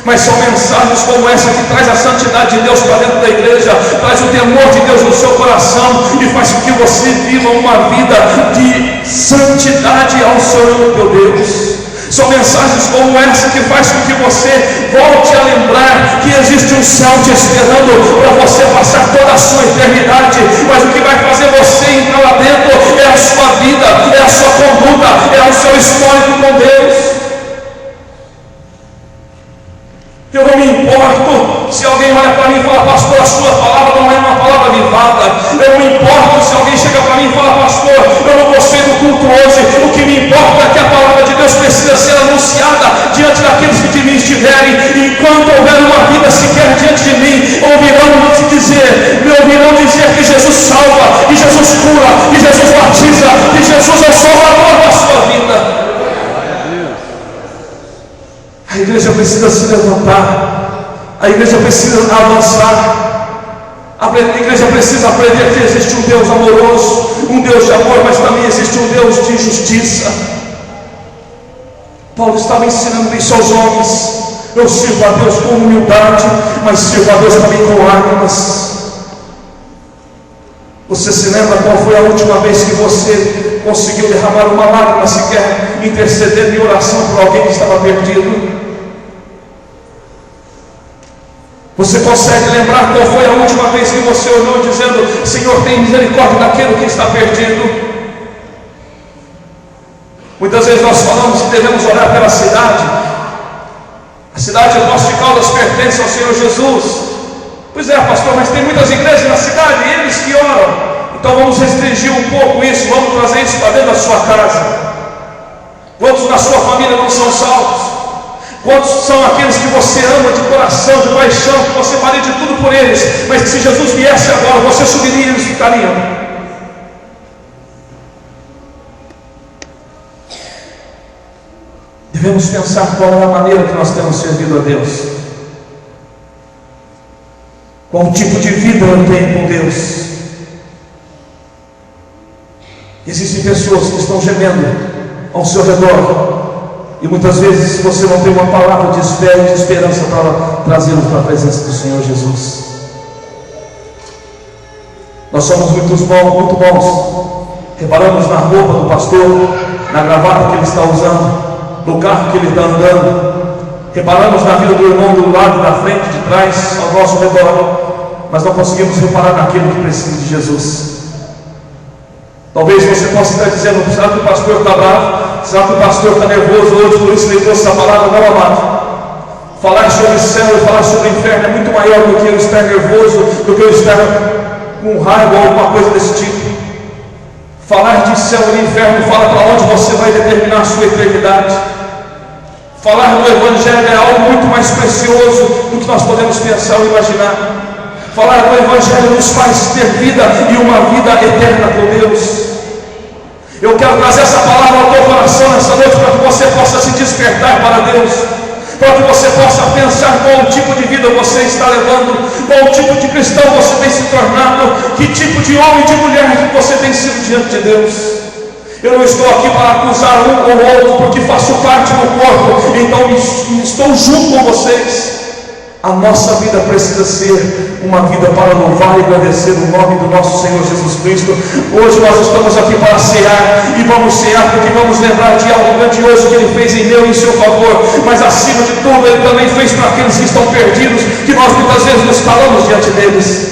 Mas são mensagens como essa que traz a santidade de Deus para dentro da igreja, traz o temor de Deus no seu coração e faz com que você viva uma vida de santidade ao Senhor teu Deus. São mensagens como essa que faz com que você volte a lembrar que existe um céu te esperando para você passar toda a sua eternidade. Mas o que vai fazer você entrar lá dentro é a sua vida, é a sua conduta, é o seu histórico com Deus. Eu não me importo se alguém olha para mim e fala: pastor, a sua palavra não é uma palavra avivada. Eu não me importo se alguém chega para mim e fala: pastor, eu não gostei do culto hoje. O que me importa é que a palavra de Deus precisa ser anunciada diante daqueles que de mim estiverem. E enquanto houver uma vida sequer diante de mim, ouvirão dizer que Jesus salva, que Jesus cura, que Jesus batiza, que Jesus é o Salvador da sua vida. A igreja precisa se levantar, a igreja precisa avançar, a igreja precisa aprender que existe um Deus amoroso, um Deus de amor, mas também existe um Deus de justiça. Paulo estava ensinando isso aos homens: eu sirvo a Deus com humildade, mas sirvo a Deus também com lágrimas. Você se lembra qual foi a última vez que você conseguiu derramar uma lágrima sequer, intercedendo em oração por alguém que estava perdido? Você consegue lembrar qual foi a última vez que você orou dizendo: Senhor, tem misericórdia daquele que está perdido? Muitas vezes nós falamos que devemos orar pela cidade. A cidade de Poços de Caldas pertence ao Senhor Jesus. Pois é, pastor, mas tem muitas igrejas na cidade e eles que oram. Então vamos restringir um pouco isso, vamos trazer isso para dentro da sua casa. Quantos na sua família não são salvos? Quantos são aqueles que você ama de coração, de paixão, que você faria de tudo por eles, mas que se Jesus viesse agora, você subiria e eles ficariam? Devemos pensar qual é a maneira que nós temos servido a Deus, qual tipo de vida eu tenho com Deus. Existem pessoas que estão gemendo ao seu redor, e muitas vezes você não tem uma palavra de fé e de esperança para trazê-los para a presença do Senhor Jesus. Nós somos muito bons. Reparamos na roupa do pastor, na gravata que ele está usando, no carro que ele está andando. Reparamos na vida do irmão do lado, da frente, de trás, ao nosso redor. Mas não conseguimos reparar naquilo que precisa de Jesus. Talvez você possa estar dizendo: será que o pastor está bravo? Será que o pastor está nervoso hoje? Por isso ele trouxe essa palavra? Não, amado. Falar sobre o céu e falar sobre o inferno é muito maior do que eu estar nervoso, do que eu estar com raiva ou alguma coisa desse tipo. Falar de céu e inferno fala para onde você vai determinar a sua eternidade. Falar do Evangelho é algo muito mais precioso do que nós podemos pensar ou imaginar. Falar do Evangelho nos faz ter vida e uma vida eterna com Deus. Eu quero trazer essa palavra ao teu coração nessa noite, para que você possa se despertar para Deus, para que você possa pensar qual tipo de vida você está levando, qual tipo de cristão você tem se tornado, que tipo de homem e de mulher que você tem sido diante de Deus. Eu não estou aqui para acusar um ou outro, porque faço parte do corpo, então estou junto com vocês. A nossa vida precisa ser uma vida para louvar e agradecer o nome do nosso Senhor Jesus Cristo. Hoje nós estamos aqui para cear, e vamos cear porque vamos lembrar de algo grandioso que Ele fez em meu e em seu favor, mas acima de tudo Ele também fez para aqueles que estão perdidos, que nós muitas vezes nos calamos diante deles.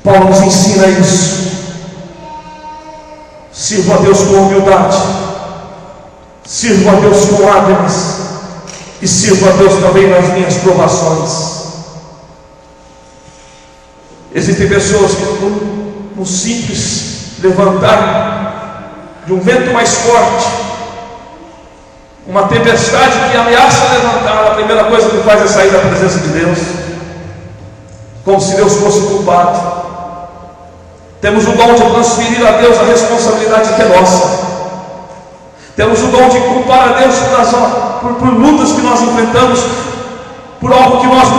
Paulo nos ensina isso. Sirva a Deus com humildade, sirva a Deus com lágrimas, e sirvo a Deus também nas minhas provações. Existem pessoas que no simples levantar de um vento mais forte, uma tempestade que ameaça levantar, a primeira coisa que faz é sair da presença de Deus, como se Deus fosse culpado. Temos o dom de transferir a Deus a responsabilidade que é nossa. Temos o dom de culpar a Deus por lutas que nós enfrentamos, por algo que nós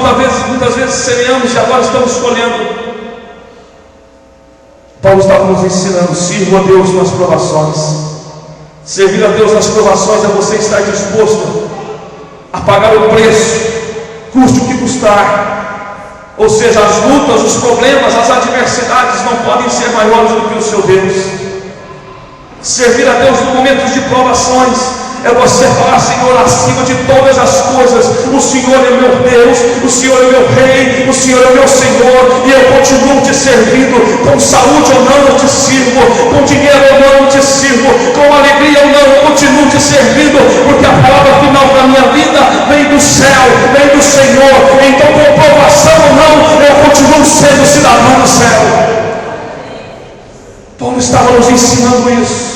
muitas vezes semeamos e agora estamos colhendo. Paulo estava nos ensinando: sirva a Deus nas provações. Servir a Deus nas provações é você estar disposto a pagar o preço, custe o que custar. Ou seja, as lutas, os problemas, as adversidades não podem ser maiores do que o seu Deus. Servir a Deus no momento de provações é você falar: Senhor, acima de todas as coisas, o Senhor é meu Deus, o Senhor é meu Rei, o Senhor é meu Senhor, e eu continuo te servindo. Com saúde ou não eu te sirvo, com dinheiro ou não eu te sirvo, com alegria ou não eu continuo te servindo, porque a palavra final da minha vida vem do céu, vem do Senhor. Então, com provação ou não, eu continuo sendo cidadão do céu. Paulo estava nos ensinando isso.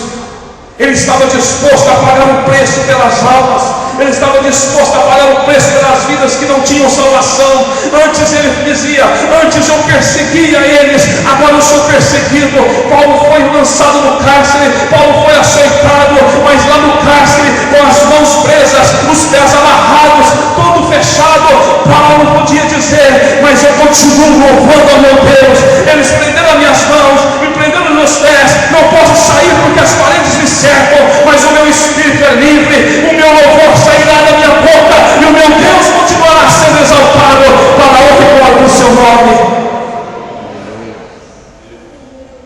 Ele estava disposto a pagar um preço pelas almas. Ele estava disposto a pagar um preço pelas vidas que não tinham salvação. Antes ele dizia: antes eu perseguia eles, agora eu sou perseguido. Paulo foi lançado no cárcere, Paulo foi açoitado, mas lá no cárcere, com as mãos presas, os pés amarrados, todo fechado, Paulo podia dizer: mas eu continuo louvando ao meu Deus. Eles prenderam as minhas mãos, me prenderam nos meus pés, não posso sair porque as paredes me cercam, mas o meu espírito é livre, o meu louvor sairá da minha boca, e o meu Deus continuará sendo exaltado para a honra e glória do seu nome.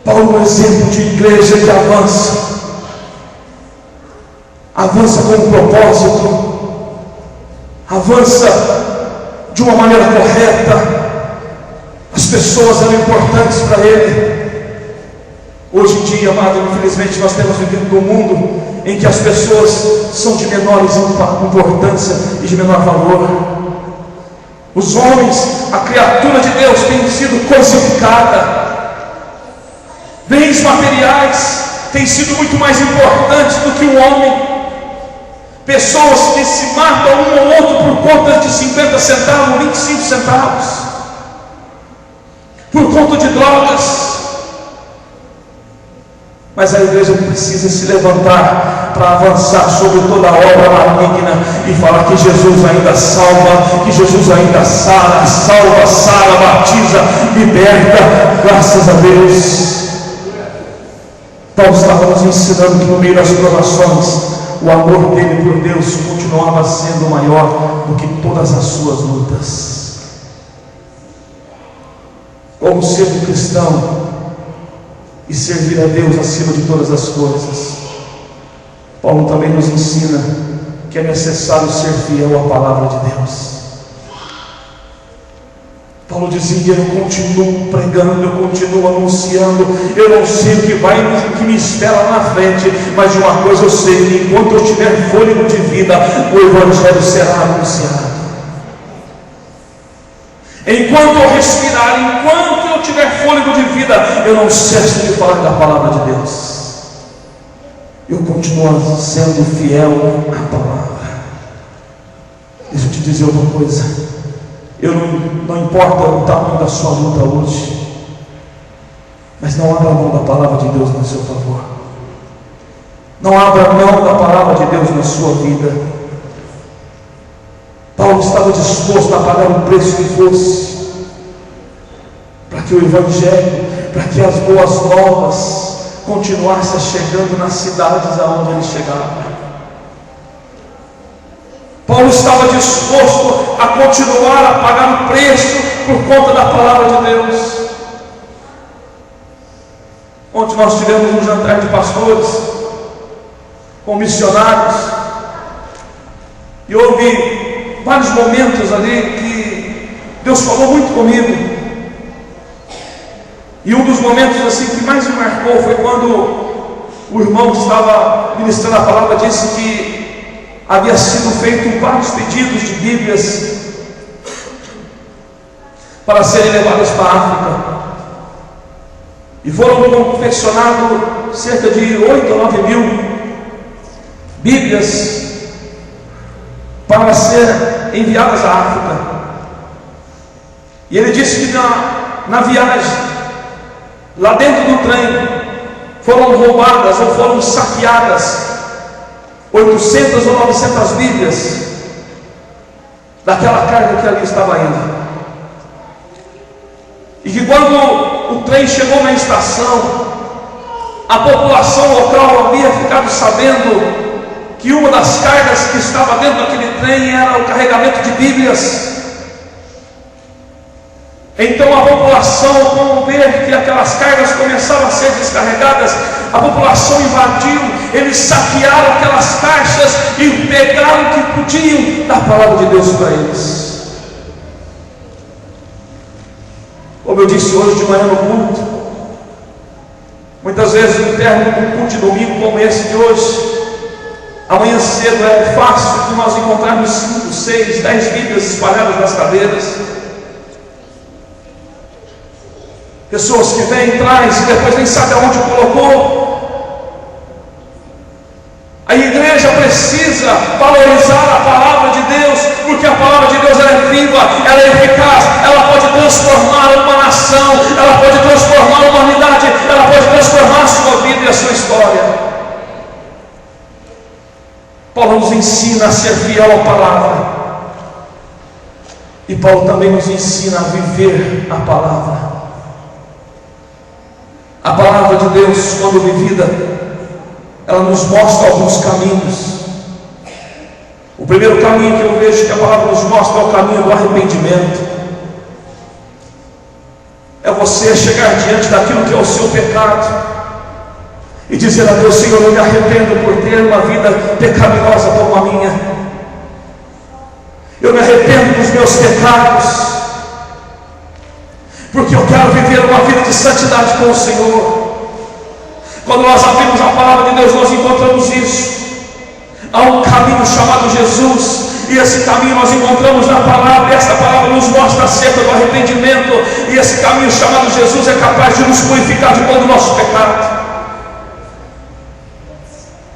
Paulo é um exemplo de igreja que avança com um propósito, avança de uma maneira correta. As pessoas eram importantes para ele. Hoje em dia, amado, infelizmente nós temos vivido num mundo em que as pessoas são de menores importância e de menor valor. Os homens, a criatura de Deus, tem sido coisificada. Bens materiais têm sido muito mais importantes do que o homem. Pessoas que se matam um ou outro por conta de 50 centavos, 25 centavos, por conta de drogas. Mas a igreja precisa se levantar para avançar sobre toda a obra maligna e falar que Jesus ainda salva, que Jesus ainda salva, batiza, liberta. Graças a Deus. Paulo estava nos ensinando que no meio das provações, o amor dele por Deus continuava sendo maior do que todas as suas lutas. Como ser um cristão e servir a Deus acima de todas as coisas, Paulo também nos ensina que é necessário ser fiel à palavra de Deus. Paulo dizia: eu continuo pregando, eu continuo anunciando, eu não sei o que me espera lá na frente, mas de uma coisa eu sei, que enquanto eu tiver fôlego de vida, o Evangelho será anunciado. Enquanto eu respirar, enquanto eu tiver fôlego de vida, eu não cesso de falar da palavra de Deus. Eu continuo sendo fiel à palavra. Deixa eu te dizer uma coisa: não importa o tamanho da sua luta hoje, Mas não abra mão da palavra de Deus no seu favor. Não abra mão da palavra de Deus na sua vida. Paulo estava disposto a pagar o preço que fosse, para que o Evangelho, para que as boas novas continuassem chegando nas cidades aonde ele chegava. Paulo estava disposto a continuar a pagar o preço por conta da palavra de Deus. Ontem nós tivemos um jantar de pastores com missionários, e houve vários momentos ali que Deus falou muito comigo. E um dos momentos assim que mais me marcou foi quando o irmão que estava ministrando a palavra disse que havia sido feito vários pedidos de Bíblias para serem levadas para a África, e foram confeccionados cerca de 8 ou 9 mil Bíblias para ser enviadas à África. E ele disse que na viagem, lá dentro do trem, foram roubadas ou foram saqueadas 800 ou 900 Bíblias daquela carga que ali estava indo. E que quando o trem chegou na estação, a população local havia ficado sabendo que uma das cargas que estava dentro daquele trem era o carregamento de Bíblias. Então a população, ao ver que aquelas cargas começavam a ser descarregadas, a população invadiu, eles saquearam aquelas caixas e pegaram o que podiam da palavra de Deus para eles. Como eu disse hoje de manhã no culto, muitas vezes no término de um culto de domingo como esse de hoje, amanhã cedo é fácil que nós encontrarmos 5, 6, 10 Bíblias espalhadas nas cadeiras. Pessoas que vêm, traz e depois nem sabe aonde colocou. A igreja precisa valorizar a palavra de Deus, porque a palavra de Deus ela é viva, ela é eficaz, ela pode transformar uma nação, ela pode transformar uma humanidade, ela pode transformar a sua vida e a sua história. Paulo nos ensina a ser fiel à palavra, e Paulo também nos ensina a viver a palavra. A palavra de Deus, quando vivida, ela nos mostra alguns caminhos. O primeiro caminho que eu vejo que a palavra nos mostra é o caminho do arrependimento. É você chegar diante daquilo que é o seu pecado e dizer a Deus: Senhor, eu me arrependo por ter uma vida pecaminosa como a minha. Eu me arrependo dos meus pecados, porque eu quero viver uma vida de santidade com o Senhor. Quando nós abrimos a palavra de Deus, nós encontramos isso. Há um caminho chamado Jesus, e esse caminho nós encontramos na palavra, e essa palavra nos mostra acerca do arrependimento, e esse caminho chamado Jesus é capaz de nos purificar de todo o nosso pecado.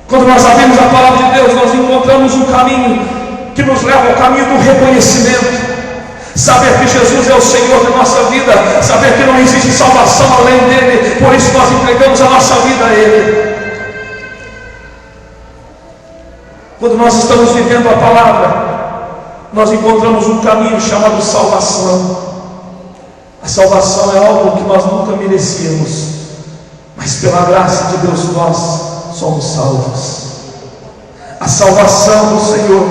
Quando nós abrimos a palavra de Deus, nós encontramos um caminho que nos leva ao caminho do reconhecimento. Saber que Jesus é o Senhor da nossa vida, saber que não existe salvação além dele, por isso nós entregamos a nossa vida a ele. Quando nós estamos vivendo a palavra, nós encontramos um caminho chamado salvação. A salvação é algo que nós nunca merecíamos, mas pela graça de Deus nós somos salvos. A salvação do Senhor,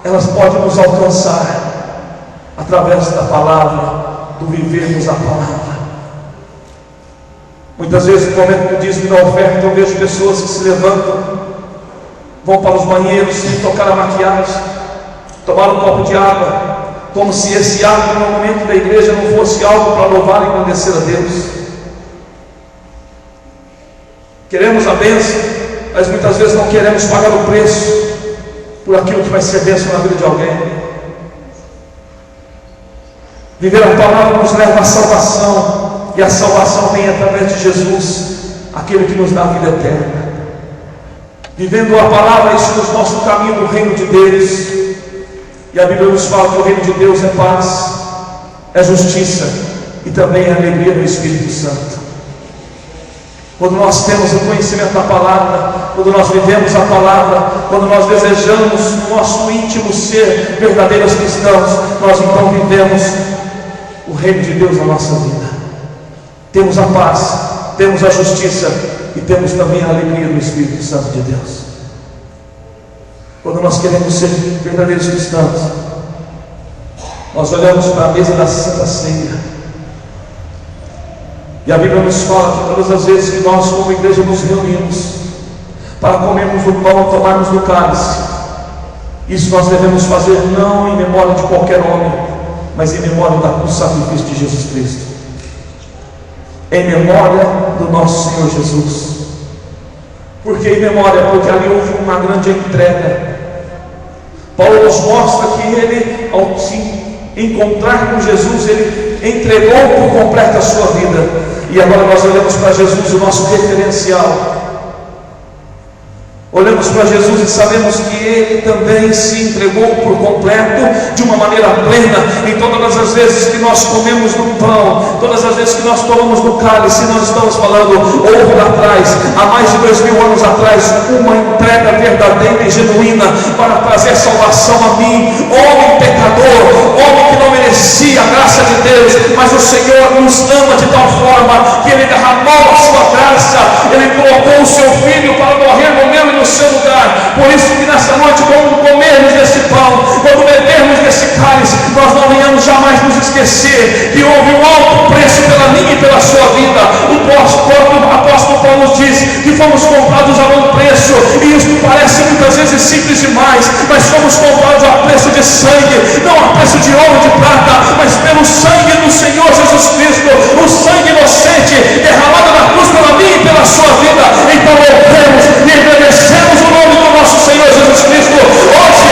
elas podem nos alcançar através da palavra, do vivermos a palavra. Muitas vezes no momento do dízimo da oferta, eu vejo pessoas que se levantam, vão para os banheiros sem tocar a maquiagem, tomar um copo de água, como se esse ato no momento da igreja não fosse algo para louvar e engrandecer a Deus. Queremos a bênção, mas muitas vezes não queremos pagar o preço por aquilo que vai ser bênção na vida de alguém. Viver a palavra nos leva à salvação, e a salvação vem através de Jesus, aquele que nos dá a vida eterna. Vivendo a palavra, isso nos mostra o caminho do reino de Deus, e a Bíblia nos fala que o reino de Deus é paz, é justiça e também é alegria no Espírito Santo. Quando nós temos o conhecimento da palavra, quando nós vivemos a palavra, quando nós desejamos no nosso íntimo ser verdadeiros cristãos, nós então vivemos o reino de Deus na nossa vida. Temos a paz, temos a justiça e temos também a alegria do Espírito Santo de Deus. Quando nós queremos ser verdadeiros cristãos, nós olhamos para a mesa da Santa Ceia. E a Bíblia nos fala que todas as vezes que nós como igreja nos reunimos para comermos do pão, tomarmos do cálice, isso nós devemos fazer não em memória de qualquer homem, mas em memória do sacrifício de Jesus Cristo, em memória do nosso Senhor Jesus. Por que em memória? Porque ali houve uma grande entrega. Paulo nos mostra que ele, ao se encontrar com Jesus, ele entregou por completo a sua vida. E agora nós olhamos para Jesus, o nosso referencial. Olhamos para Jesus e sabemos que Ele também se entregou por completo, de uma maneira plena. E todas as vezes que nós comemos do pão, todas as vezes que nós tomamos do cálice, nós estamos falando, houve lá atrás, há mais de 2000 anos atrás, uma entrega verdadeira e genuína para trazer salvação a mim, homem pecador, homem que não merecia a graça de Deus, mas o Senhor nos ama de tal forma que Ele derramou a sua graça, Ele colocou o seu Filho para morrer no meu e no seu lugar. Por isso que nessa noite, quando comermos desse pão, quando bebermos desse cálice, nós não venhamos jamais nos esquecer que houve um alto preço pela minha e pela sua vida. O apóstolo Paulo nos diz que fomos comprados a bom preço, e isso parece muitas vezes simples demais, mas fomos comprados a preço de sangue, não a preço de ouro, de prata, mas pelo sangue do Senhor Jesus Cristo, o sangue inocente derramado na cruz pela minha e pela sua vida. Então louvemos e agradecemos o nome do nosso Senhor Jesus Cristo, hoje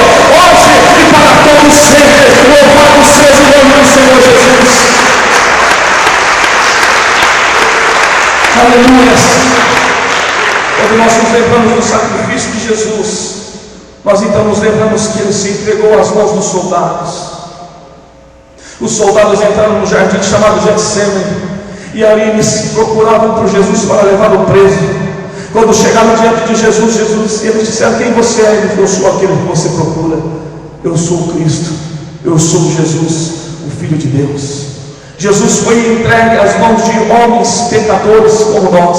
e para todos sempre. Louvado seja o nome do Senhor Jesus. Aleluia. Quando nós nos lembramos do sacrifício de Jesus, nós então nos lembramos que Ele se entregou às mãos dos soldados. Os soldados entraram no jardim chamado Getsêmani, e ali eles procuravam por Jesus para levá-lo preso. Quando chegaram diante de Jesus, eles disseram: quem você é? Ele falou: eu sou aquele que você procura. Eu sou o Cristo, eu sou Jesus, o Filho de Deus. Jesus foi entregue às mãos de homens pecadores como nós,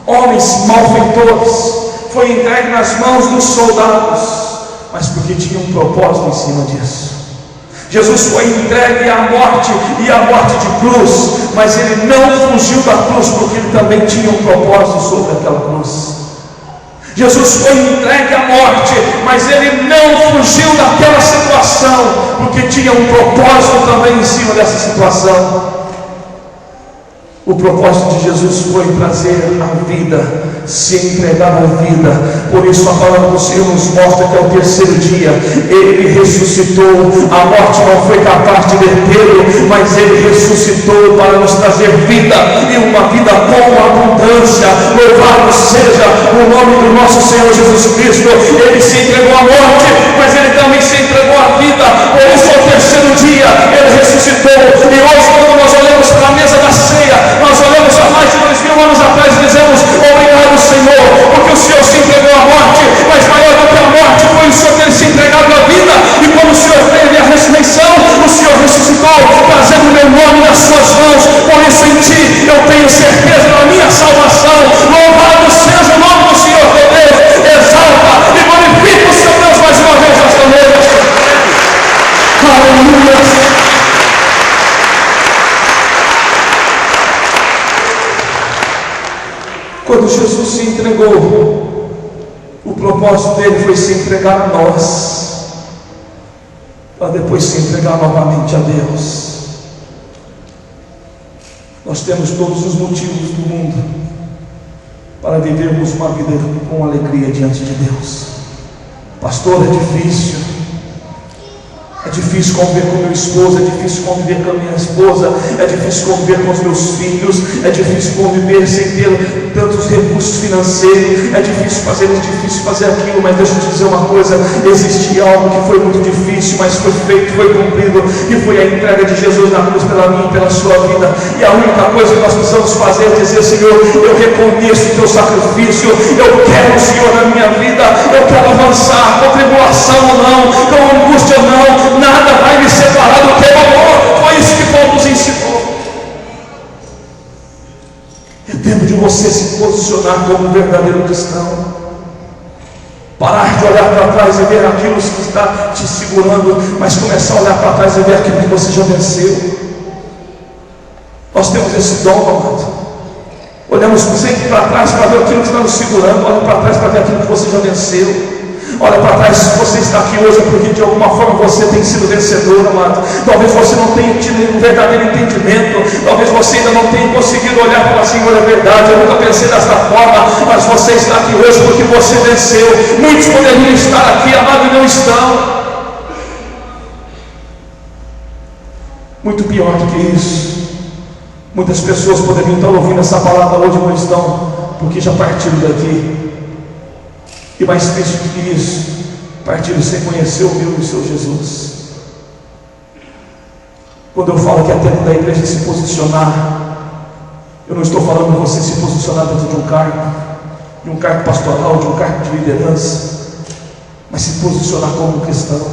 homens malfeitores. Foi entregue nas mãos dos soldados, mas porque tinha um propósito em cima disso. Jesus foi entregue à morte, e à morte de cruz, mas Ele não fugiu da cruz, porque Ele também tinha um propósito sobre aquela cruz. Jesus foi entregue à morte, mas Ele não fugiu daquela situação, porque tinha um propósito também em cima dessa situação. O propósito de Jesus foi trazer a vida, se entregar a vida. Por isso a palavra do Senhor nos mostra que ao terceiro dia Ele ressuscitou. A morte não foi capaz de detê-lo, mas Ele ressuscitou para nos trazer vida, e uma vida com abundância. Louvado seja o nome do nosso Senhor Jesus Cristo. Ele se entregou à morte, mas Ele também se entregou à vida. Por isso ao terceiro dia Ele ressuscitou. E hoje, quando nós olhamos para a mesa da ceia, nós olhamos há mais de 2000 anos atrás e dizemos: obrigado, Senhor, porque o Senhor se entregou à morte, mas maior do que a morte foi o Senhor ter se entregado à vida. E quando o Senhor teve a ressurreição, o Senhor ressuscitou, trazendo o meu nome nas suas mãos. Por isso em Ti eu tenho certeza da minha salvação. Louvado seja o nome do Senhor, meu Deus. Exalta e glorifica o seu Deus mais uma vez esta noite. Aleluia. Quando Jesus se entregou, o propósito dele foi se entregar a nós, para depois se entregar novamente a Deus. Nós temos todos os motivos do mundo para vivermos uma vida com alegria diante de Deus. Pastor, é difícil. É difícil conviver com meu esposo, é difícil conviver com a minha esposa, é difícil conviver com os meus filhos, é difícil conviver sem ter tantos recursos financeiros, é difícil fazer aquilo, mas deixa eu te dizer uma coisa, existia algo que foi muito difícil, mas foi feito, foi cumprido, e foi a entrega de Jesus na cruz pela minha e pela sua vida. E a única coisa que nós precisamos fazer é dizer: Senhor, eu reconheço o teu sacrifício, eu quero o Senhor na minha vida, eu quero avançar, com tribulação ou não, com angústia ou não, nada vai me separar do teu amor. Foi isso que Paulo nos ensinou. É tempo de você se posicionar como um verdadeiro cristão. Parar de olhar para trás e ver aquilo que está te segurando, mas começar a olhar para trás e ver aquilo que você já venceu. Nós temos esse dom, amado. Olhamos sempre para trás para ver aquilo que está nos segurando. Olha para trás para ver aquilo que você já venceu. Olha para trás, se você está aqui hoje é porque de alguma forma você tem sido vencedor, amado. Talvez você não tenha tido um verdadeiro entendimento, talvez você ainda não tenha conseguido olhar para o Senhor, é verdade, eu nunca pensei dessa forma, mas você está aqui hoje porque você venceu. Muitos poderiam estar aqui, amado, e não estão. Muito pior do que isso, muitas pessoas poderiam estar ouvindo essa palavra hoje e não estão, porque já partiram daqui. E mais triste do que isso, partiram sem conhecer o meu e o seu Jesus. Quando eu falo que é tempo da igreja se posicionar, eu não estou falando de você se posicionar dentro de um cargo pastoral, de um cargo de liderança, mas se posicionar como um cristão,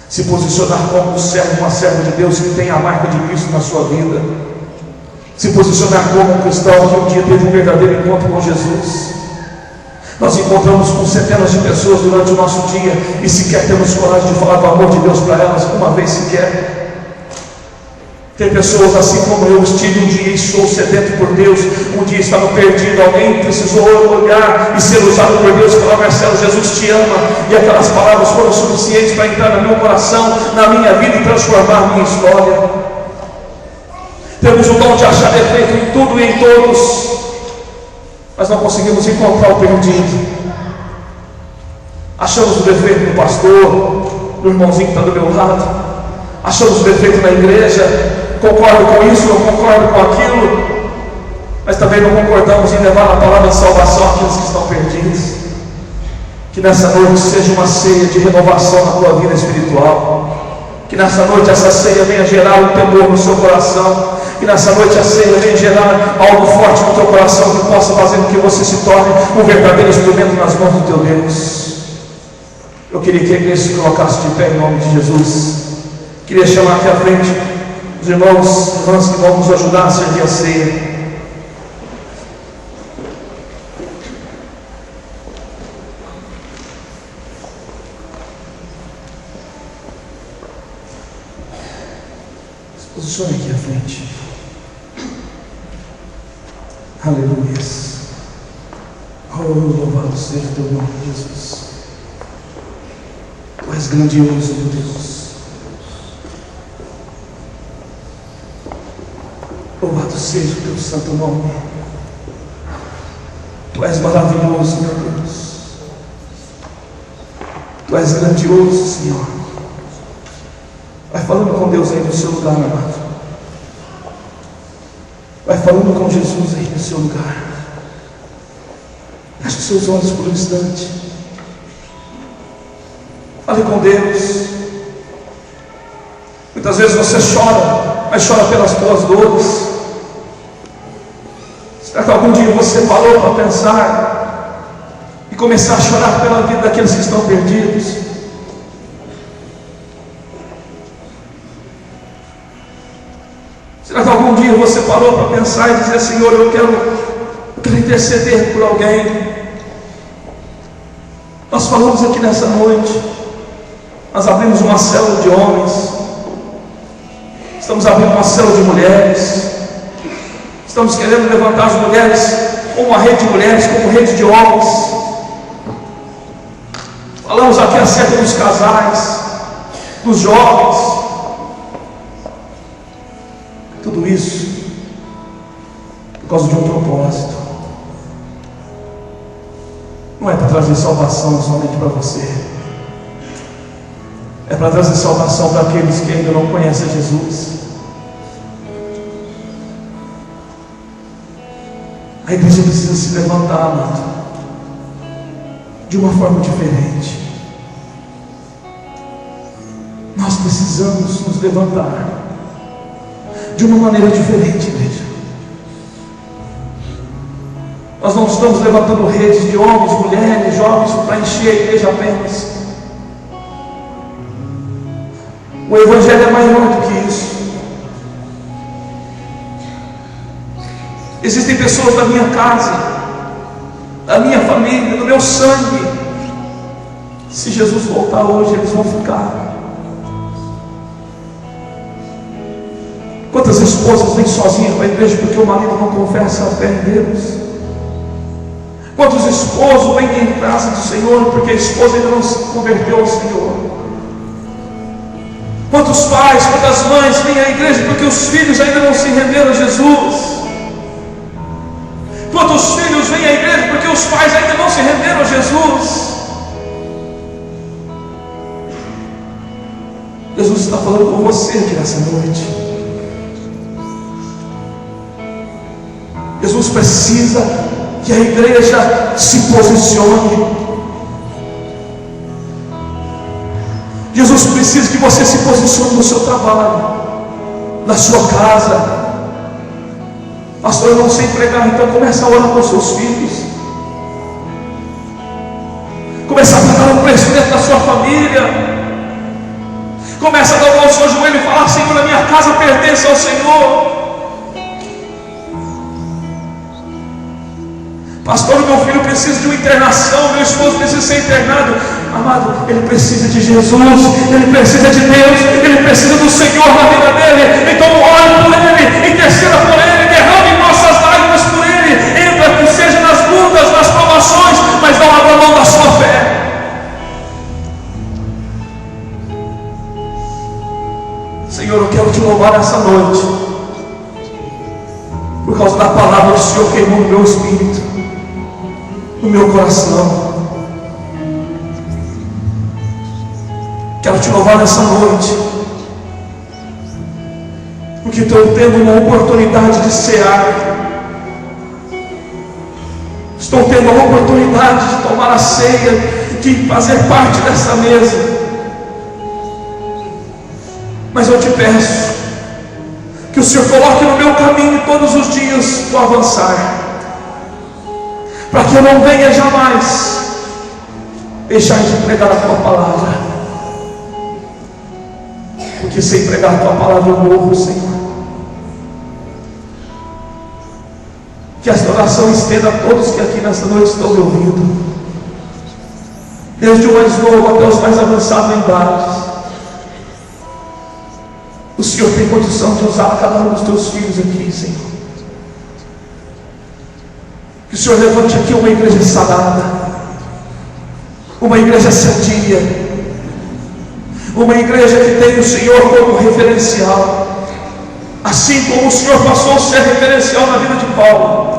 se posicionar como um servo, uma serva de Deus que tem a marca de Cristo na sua vida, se posicionar como um cristão que um dia teve um verdadeiro encontro com Jesus. Nós encontramos com centenas de pessoas durante o nosso dia e sequer temos coragem de falar do amor de Deus para elas, uma vez sequer. Tem pessoas assim como eu estive um dia e estou sedento por Deus, um dia estava perdido, alguém precisou olhar e ser usado por Deus e falar: Marcelo, Jesus te ama, e aquelas palavras foram suficientes para entrar no meu coração, na minha vida e transformar a minha história. Temos o dom de achar defeito em tudo e em todos, mas não conseguimos encontrar o perdido. Achamos o defeito no pastor, no irmãozinho que está do meu lado, achamos o defeito na igreja, concordo com isso, não concordo com aquilo, mas também não concordamos em levar a palavra de salvação àqueles que estão perdidos. Que nessa noite seja uma ceia de renovação na tua vida espiritual, que nessa noite essa ceia venha gerar um temor no seu coração, que nessa noite a ceia venha gerar algo forte no teu coração, que possa fazer com que você se torne um verdadeiro instrumento nas mãos do teu Deus. Eu queria que a igreja se colocasse de pé em nome de Jesus. Queria chamar aqui à frente os irmãos e irmãs que vão nos ajudar a servir a ceia. Se posicione aqui à frente. Aleluia. Oh, louvado seja o teu nome, Jesus. Tu és grandioso, meu Deus. Louvado seja o teu santo nome. Tu és maravilhoso, meu Deus. Tu és grandioso, Senhor. Vai falando com Deus aí no seu lugar, amado. Vai falando com Jesus aí no seu lugar. Feche os seus olhos por um instante. Fale com Deus. Muitas vezes você chora, mas chora pelas tuas dores. Será que algum dia você parou para pensar e começar a chorar pela vida daqueles que estão perdidos? Será que algum dia você parou para pensar e dizer: Senhor, eu quero interceder por alguém? Nós falamos aqui nessa noite, nós abrimos uma célula de homens, estamos abrindo uma célula de mulheres, estamos querendo levantar as mulheres como uma rede de mulheres, como rede de homens. Falamos aqui acerca dos casais, dos jovens. Tudo isso por causa de um propósito. Não é para trazer salvação somente para você, é para trazer salvação para aqueles que ainda não conhecem Jesus. A igreja precisa se levantar, amado, de uma forma diferente. Nós precisamos nos levantar de uma maneira diferente, igreja. Nós não estamos levantando redes de homens, mulheres, jovens para encher a igreja apenas. O Evangelho é maior do que isso. Existem pessoas da minha casa, da minha família, do meu sangue. Se Jesus voltar hoje, eles vão ficar. Quantas esposas vêm sozinhas para a igreja porque o marido não confessa a fé em Deus? Quantos esposos vêm em casa do Senhor porque a esposa ainda não se converteu ao Senhor? Quantos pais, quantas mães vêm à igreja porque os filhos ainda não se renderam a Jesus? Quantos filhos vêm à igreja porque os pais ainda não se renderam a Jesus? Jesus está falando com você aqui nessa noite. Jesus precisa que a igreja se posicione. Jesus precisa que você se posicione no seu trabalho, na sua casa. Pastor, eu não sei pregar, então começa a orar com os seus filhos. Começa a pagar um preço dentro da sua família. Começa a dobrar o seu joelho e falar: Senhor, a minha casa pertence ao Senhor. Pastor, meu filho precisa de uma internação, meu esposo precisa ser internado. Amado, ele precisa de Jesus, ele precisa de Deus, ele precisa do Senhor na vida dele. Então ore por ele, interceda por ele, derrame nossas lágrimas por ele. Entra, que seja nas lutas, nas provações, mas não abra mão da sua fé. Senhor, eu quero te louvar nessa noite, por causa da palavra do Senhor queimou no meu espírito, no meu coração. Quero te louvar nessa noite, porque estou tendo uma oportunidade de cear. Estou tendo a oportunidade de tomar a ceia, de fazer parte dessa mesa. Mas eu te peço que o Senhor coloque no meu caminho todos os dias o avançar, para que eu não venha jamais deixar de pregar a tua palavra, porque sem pregar a tua palavra eu morro, Senhor. Que esta oração estenda a todos que aqui nesta noite estão me ouvindo, desde o mais novo até os mais avançados em idade. O Senhor tem condição de usar cada um dos teus filhos aqui, Senhor. Que o Senhor levante aqui uma igreja sarada, uma igreja sadia, uma igreja que tem o Senhor como referencial, assim como o Senhor passou a ser referencial na vida de Paulo.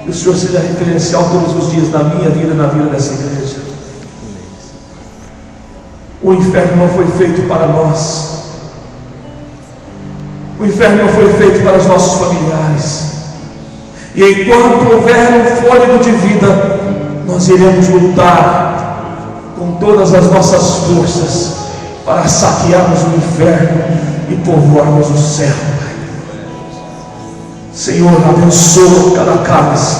Que o Senhor seja referencial todos os dias na minha vida e na vida dessa igreja. O inferno não foi feito para nós. O inferno não foi feito para os nossos familiares. E enquanto houver um fôlego de vida, nós iremos lutar com todas as nossas forças para saquearmos o inferno e povoarmos o céu. Senhor, abençoa cada cálice,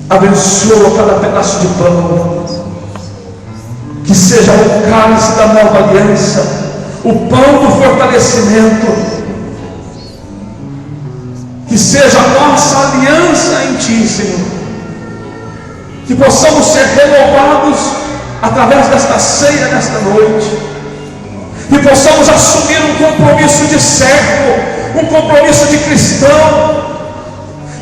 abençoa cada pedaço de pão, que seja o cálice da nova aliança, o pão do fortalecimento, que seja a nossa aliança em Ti, Senhor, que possamos ser renovados através desta ceia, nesta noite, que possamos assumir um compromisso de servo, um compromisso de cristão,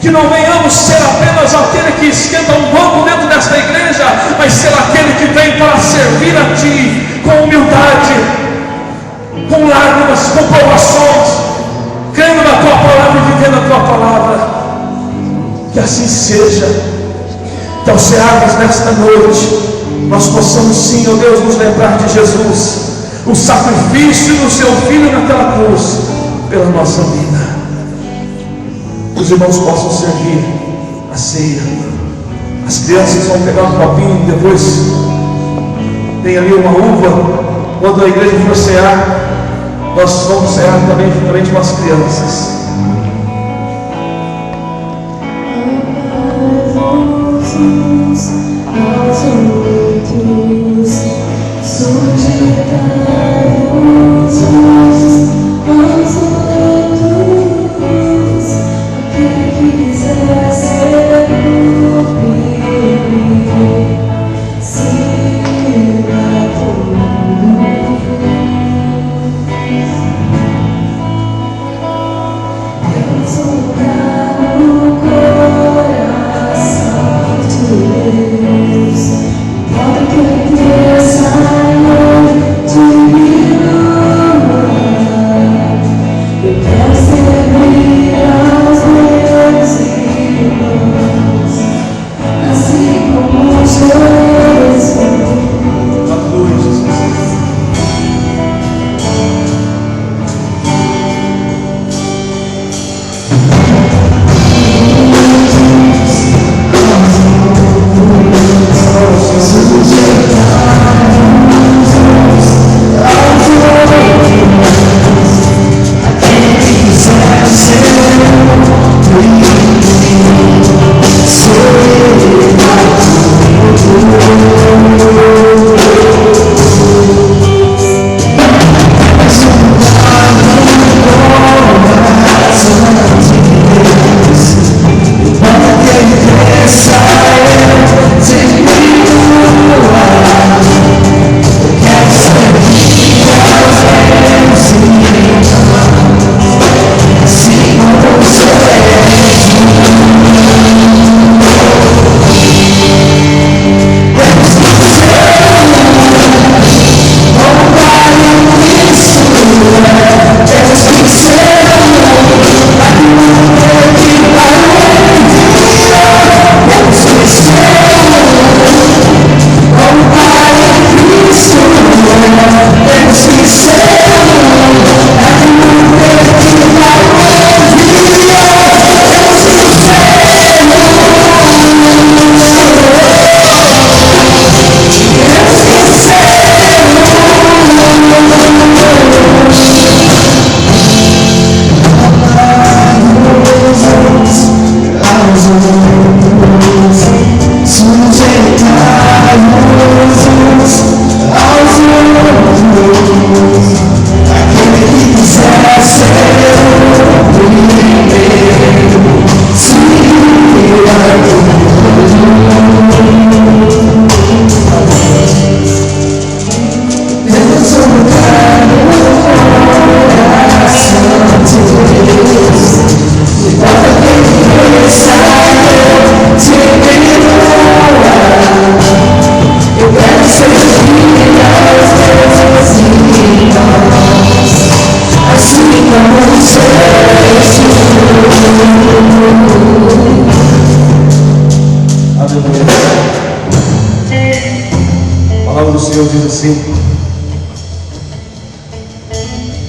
que não venhamos ser apenas aquele que esquenta um banco dentro desta igreja, mas ser aquele que vem para servir a Ti com humildade, com lágrimas, com provações, crendo na Tua palavra e vivendo a Tua palavra. Que assim seja. Que ao cearmos nesta noite, nós possamos sim, ó Deus, nos lembrar de Jesus, o sacrifício do seu Filho naquela cruz pela nossa vida. Os irmãos possam servir a ceia. As crianças vão pegar um copinho, depois tem ali uma uva. Quando a igreja for cear, nós vamos cear também juntamente com as crianças.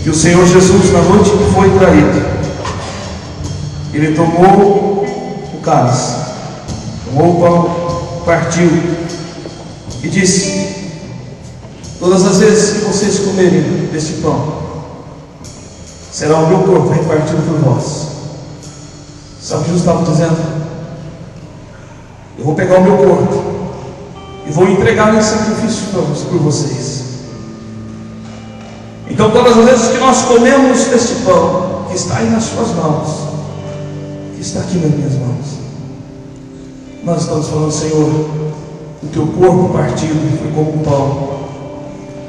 Que o Senhor Jesus, na noite que foi traído, Ele tomou o cálice, tomou o pão, partiu e disse: todas as vezes que vocês comerem deste pão, será o meu corpo repartido por vós. Sabe o que Jesus estava dizendo? Eu vou pegar o meu corpo e vou entregar em sacrifício por vocês. Então todas as vezes que nós comemos deste pão, que está aí nas suas mãos, que está aqui nas minhas mãos, nós estamos falando: Senhor, o teu corpo partido foi como um pão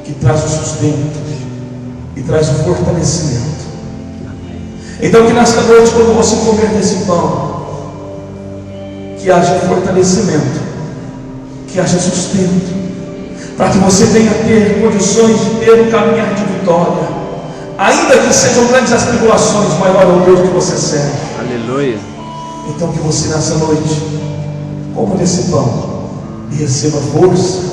que traz o sustento e traz o fortalecimento. Então que nesta noite, quando você comer desse pão, que haja fortalecimento, que haja sustento, para que você venha ter condições de ter um caminhar de vitória, ainda que sejam grandes as tribulações, maior é o Deus que você serve. Aleluia. Então que você nessa noite coma desse pão e receba força,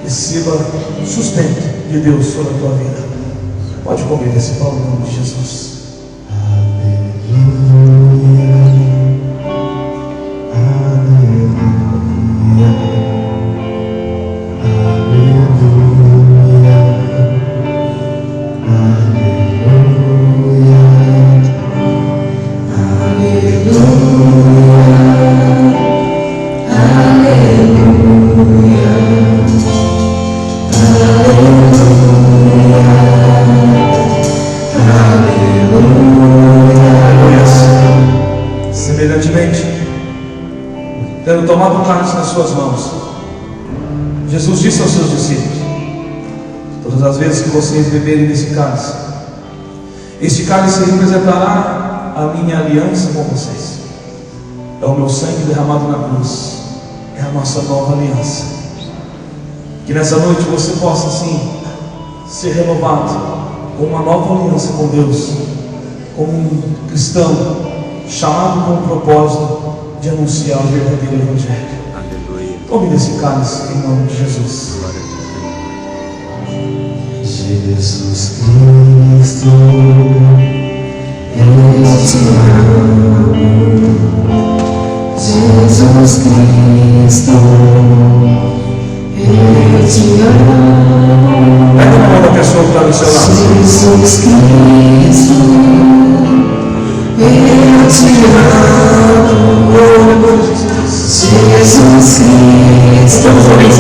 receba o sustento de Deus sobre a tua vida. Pode comer esse pão em nome de Jesus. Tendo tomado o cálice nas suas mãos, Jesus disse aos seus discípulos: todas as vezes que vocês beberem desse cálice, este cálice representará a minha aliança com vocês. É o meu sangue derramado na cruz, é a nossa nova aliança. Que nessa noite você possa assim ser renovado com uma nova aliança com Deus, como um cristão chamado com o propósito de anunciar o verdadeiro Evangelho. Aleluia. Tome desse cálice em nome de Jesus. Jesus Cristo, eu te amo. Jesus Cristo, eu te amo. Pega na mão da pessoa que está do seu lado. Jesus Cristo, eu te amo. Jesus Cristo, Vamos ouvir os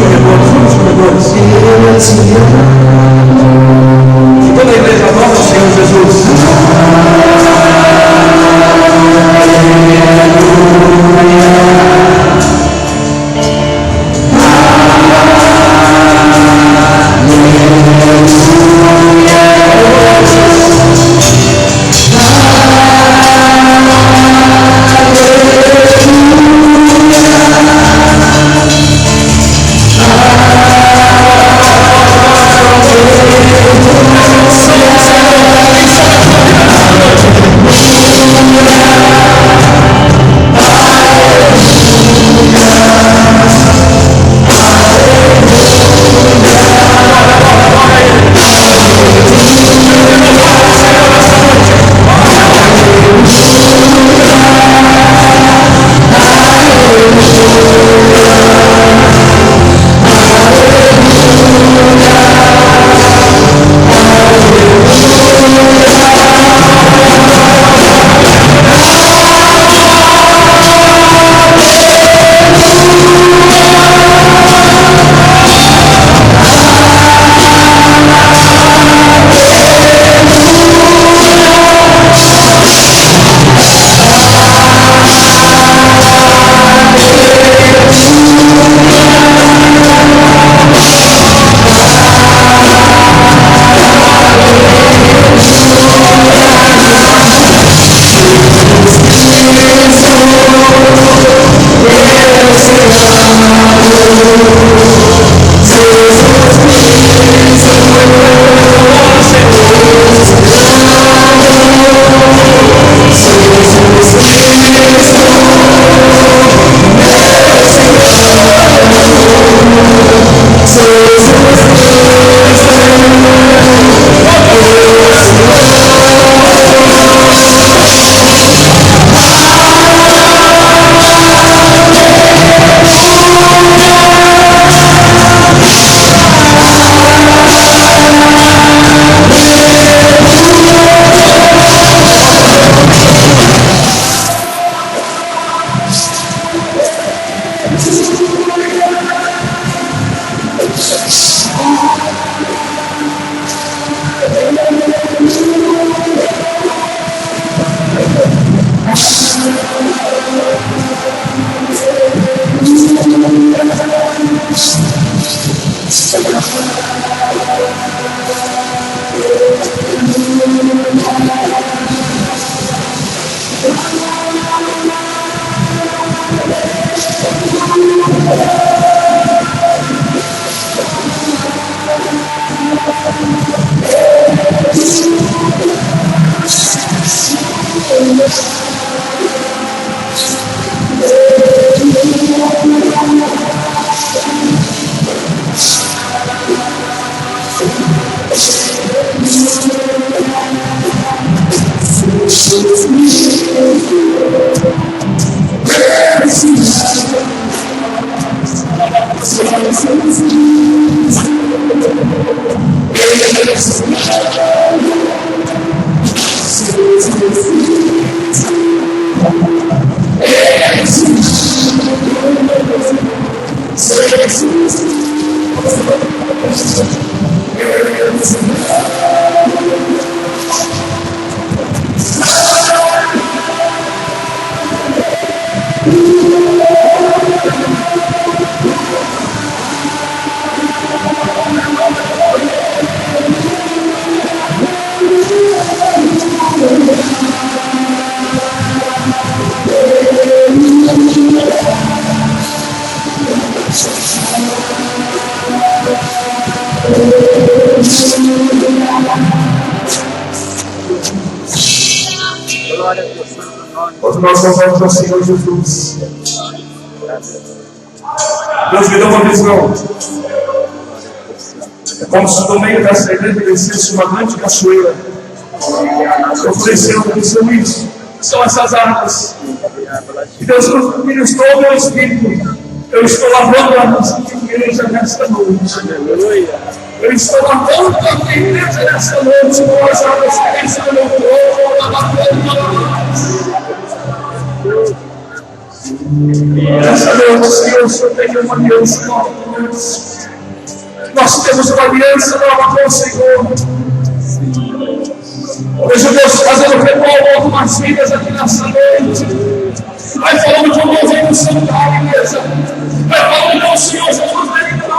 corredores, eu te amo. E toda a igreja adora o Senhor Jesus. Quando nós vamos ao Senhor Jesus, Deus me deu uma visão. É como se no meio dessa igreja descesse uma grande cachoeira. Eu falei, Senhor, o que são isso? São essas águas. E Deus ministrou o meu espírito. Eu estou lavando a nossa igreja nesta noite. Eu estou lavando a minha igreja nesta noite com as águas que descem do meu trono. Nessa noite, Senhor, o Senhor tem uma aliança nova conosco. Nós temos uma aliança nova com o Senhor. Hoje Deus fazendo ritual algumas vidas aqui nessa noite. Vai falando de um novo emoção da igreja. Vai falando com o Senhor Jesus,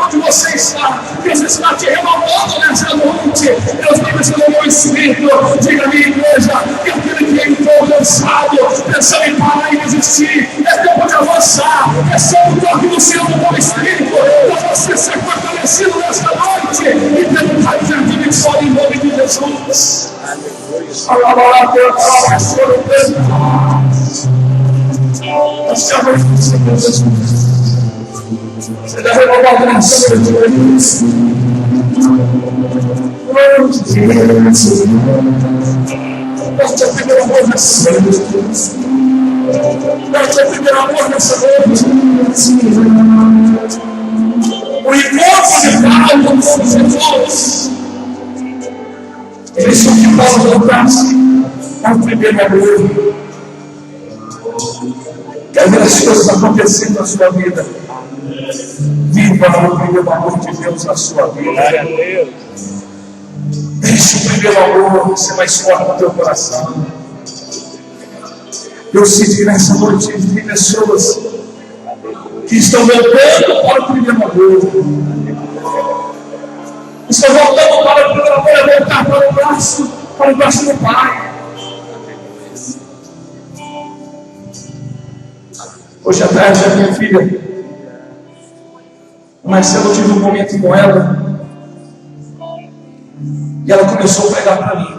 onde você está. Deus está te renovando nessa noite. Deus tem esse novo espírito. Diga a minha igreja que aquele que entrou cansado, pensando em parar e desistir, é tempo de avançar. É só o toque do Senhor no teu espírito para você ser fortalecido nesta noite e ter um caráter de vitória em nome de Jesus. Será renovado nessa noite. Nosso primeiro amor nessa noite. Nosso primeiro amor nessa noite. O encontro de Paulo com os irmãos. Eles são que Paulo voltasse ao primeiro amor. Quer ver as coisas acontecendo na sua vida? Viva o primeiro amor de Deus na sua vida. Deixe o primeiro amor ser mais forte no teu coração. Eu sinto que nessa noite tem pessoas que estão voltando para o primeiro amor. Estão voltando para o primeiro amor, é voltar para o braço do Pai. Hoje à tarde a minha filha, mais cedo eu tive um momento com ela e ela começou a pregar para mim.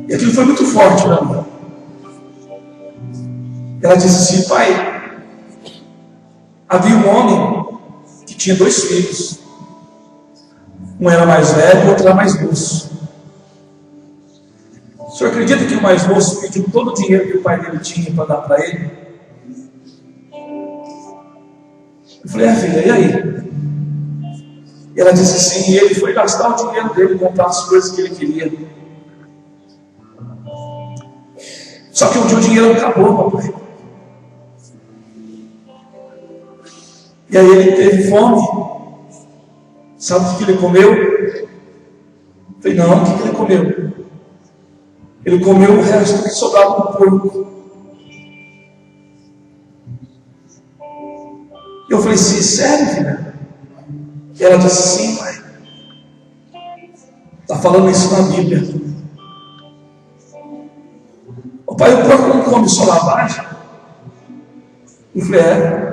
E aquilo foi muito forte para mim. Ela disse assim: pai, havia um homem que tinha 2 filhos. Um era mais velho e o outro era mais moço. O senhor acredita que o mais moço pediu todo o dinheiro que o pai dele tinha para dar para ele? Eu falei: filha, e aí? E ela disse assim: e ele foi gastar o dinheiro dele, comprar as coisas que ele queria. Só que um dia o dinheiro acabou, papai. E aí ele teve fome. Sabe o que ele comeu? Eu falei: não, o que ele comeu? Ele comeu o resto que sobrava do porco. Eu falei: sim, sério, filha? E ela disse: sim, pai. Está falando isso na Bíblia. O pai, o porco não come só lavagem? Eu falei: é.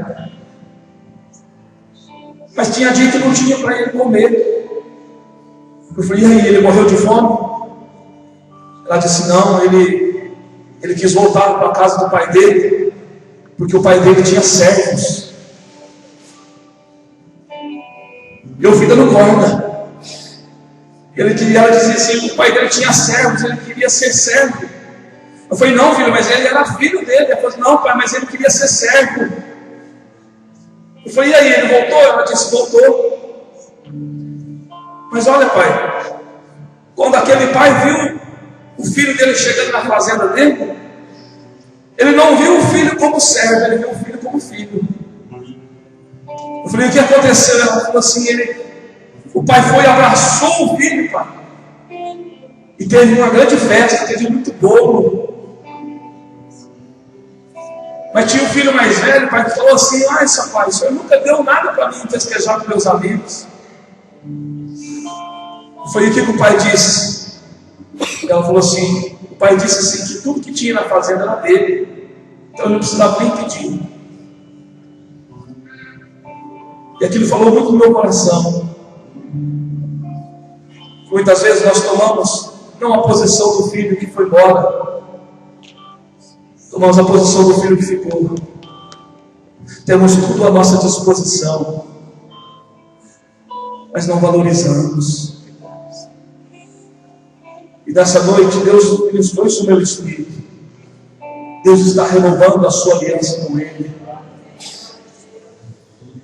Mas tinha dia que não tinha para ele comer. Eu falei: e aí, ele morreu de fome? Ela disse: não, ele quis voltar para a casa do pai dele, porque o pai dele tinha servos. Eu fui dando corda. Ela dizia assim: o pai dele tinha servos, ele queria ser servo. Eu falei: não, filho, mas ele era filho dele. Ela falou: não, pai, mas ele queria ser servo. Eu falei: e aí, ele voltou? Ela disse: voltou. Mas olha, pai, quando aquele pai viu o filho dele chegando na fazenda dele, ele não viu o filho como servo, ele viu o filho como filho. Eu falei: o que aconteceu? Ela falou assim: o pai foi e abraçou o filho, pai, e teve uma grande festa, teve muito bolo. Mas tinha um filho mais velho, pai, que falou assim: ah, seu pai, o senhor nunca deu nada para mim festejar com meus amigos. Eu falei: o que o pai disse? Ela falou assim: o pai disse assim que tudo que tinha na fazenda era dele, então eu não precisava nem pedir. E aquilo falou muito no meu coração. Muitas vezes nós tomamos não a posição do filho que foi embora, tomamos a posição do filho que ficou. Temos tudo à nossa disposição, mas não valorizamos. E nessa noite Deus ministrou isso no meu espírito. Deus está renovando a sua aliança com Ele.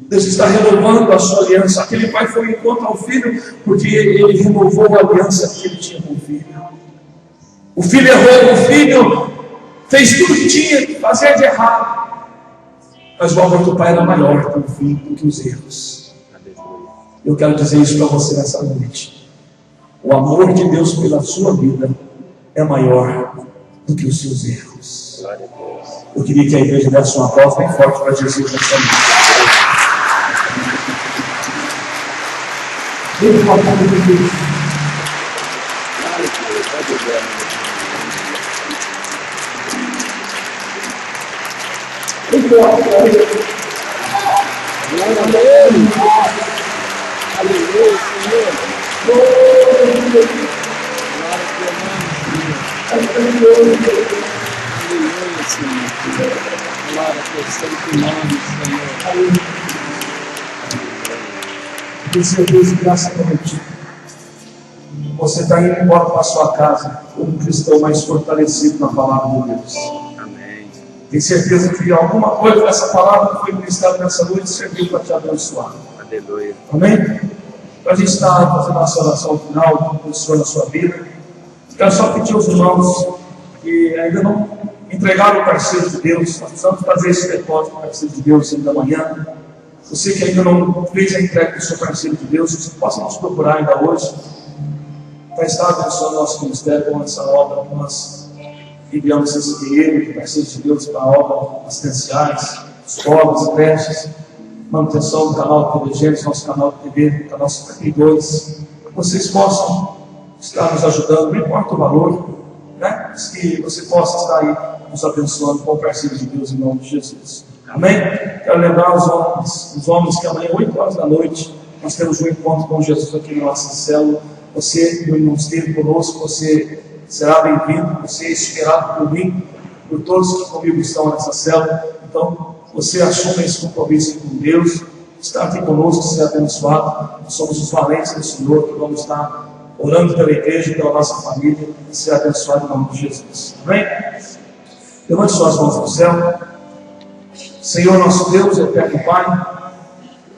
Deus está renovando a sua aliança. Aquele pai foi em contra ao filho, porque ele renovou a aliança que ele tinha com o filho. O filho errou, o filho fez tudo que tinha que fazer de errado, mas o amor do pai era maior que o filho, do que os erros. Eu quero dizer isso para você nessa noite. O amor de Deus pela sua vida é maior do que os seus erros. Eu queria que a igreja desse uma voz bem forte para Jesus nessa noite. Deus, uma voz de Deus. Aleluia, Senhor. Glória ao santo nome, Senhor. Tenho certeza que nessa noite você está indo embora para a sua casa como um cristão mais fortalecido na palavra de Deus. Amém. Tenho certeza que alguma coisa dessa palavra que foi ministrada nessa noite serviu para te abençoar. Aleluia. Amém? Para a gente estar fazendo nossa oração final, abençoando a sua vida, quero só pedir aos irmãos que ainda não entregaram o parceiro de Deus. Nós precisamos fazer esse depósito do parceiro de Deus ainda amanhã. Você que ainda não fez a entrega do seu parceiro de Deus, você possa nos procurar ainda hoje para estar abençoando nosso ministério com essa obra que nós enviamos esse dinheiro de parceiros de Deus para obras assistenciais, escolas, creches, manutenção do canal TV Gênesis, nosso canal de TV, canal 52, que vocês possam estar nos ajudando, não importa o valor, né? Mas que você possa estar aí nos abençoando com o parceiro de Deus em nome de Jesus. Amém? Quero lembrar os homens que amanhã, 8 horas da noite, nós temos um encontro com Jesus aqui na nossa célula. Você, meu irmão, esteve conosco, você será bem-vindo, você é esperado por mim, por todos que comigo estão nessa célula. Então, você assuma esse compromisso com Deus, está aqui conosco, ser abençoado. Nós somos os valentes do Senhor, que vamos estar orando pela igreja e pela nossa família, e ser abençoado em nome de Jesus. Amém? Levante suas mãos ao céu. Senhor nosso Deus, eterno Pai,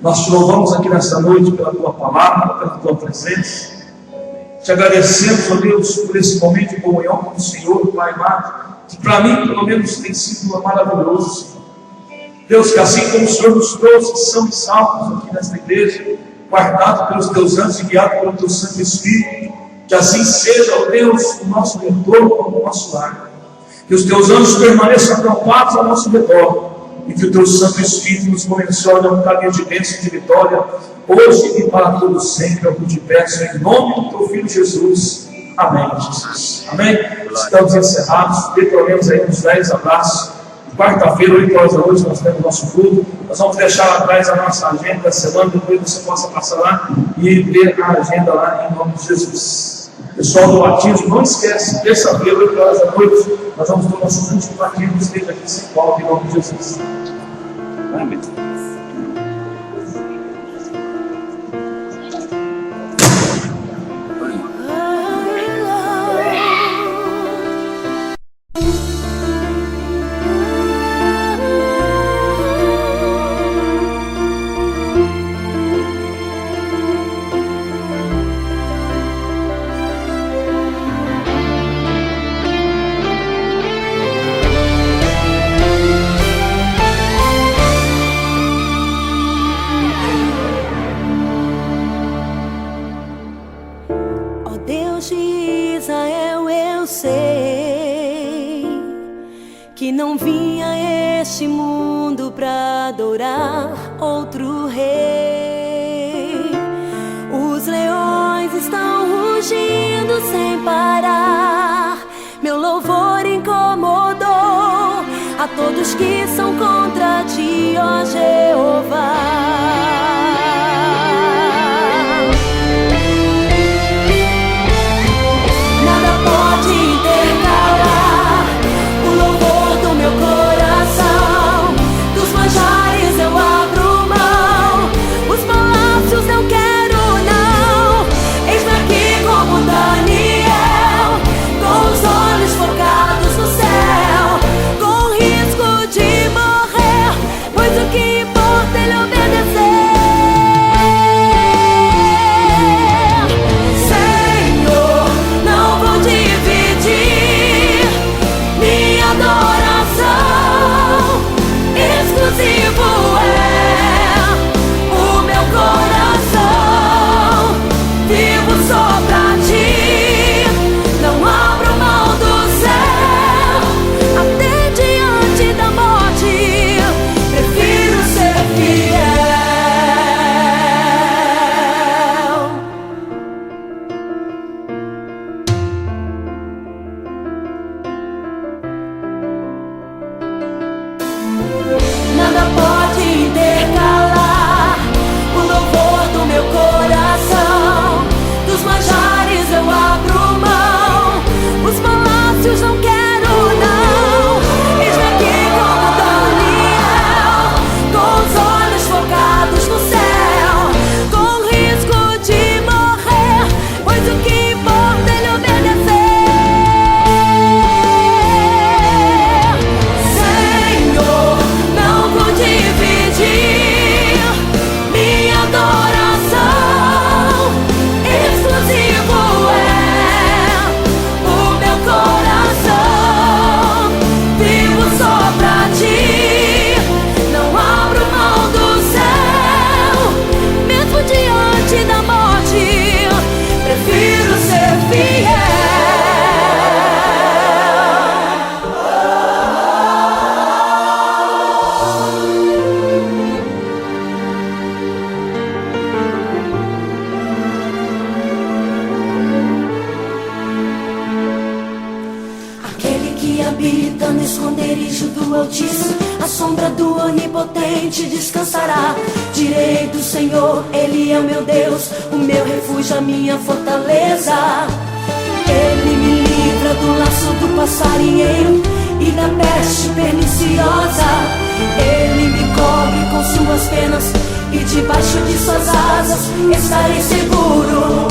nós te louvamos aqui nessa noite pela tua palavra, pela tua presença. Te agradecemos, ó Deus, por esse momento de comunhão com o Senhor, Pai amado, que para mim, pelo menos, tem sido maravilhoso, Senhor. Deus, que assim como o Senhor nos trouxe são e salvos aqui nesta igreja, guardado pelos teus anjos e guiado pelo teu Santo Espírito, que assim seja, ó Deus, o nosso retorno como o nosso lar. Que os teus anjos permaneçam acampados ao nosso redor, e que o teu Santo Espírito nos condicione a um caminho de bênção e de vitória, hoje e para todos sempre, é o que te peço, em nome do teu Filho Jesus. Amém, Jesus. Amém? Estamos encerrados, retornemos aí uns 10 abraços. Quarta-feira, 8 horas da noite, nós temos nosso culto. Nós vamos deixar atrás a nossa agenda da semana, depois você possa passar lá e ver a agenda lá em nome de Jesus. Pessoal do batismo, não esquece, terça-feira, 8 horas da noite, nós vamos ter o nosso último batismo, esteja aqui em São Paulo, em nome de Jesus. Amém. Todos que são contra ti, ó Jeová. Nada esconderijo do Altíssimo, a sombra do Onipotente descansará. Direi do Senhor, Ele é o meu Deus, o meu refúgio, a minha fortaleza. Ele me livra do laço do passarinheiro e da peste perniciosa. Ele me cobre com suas penas e debaixo de suas asas estarei seguro.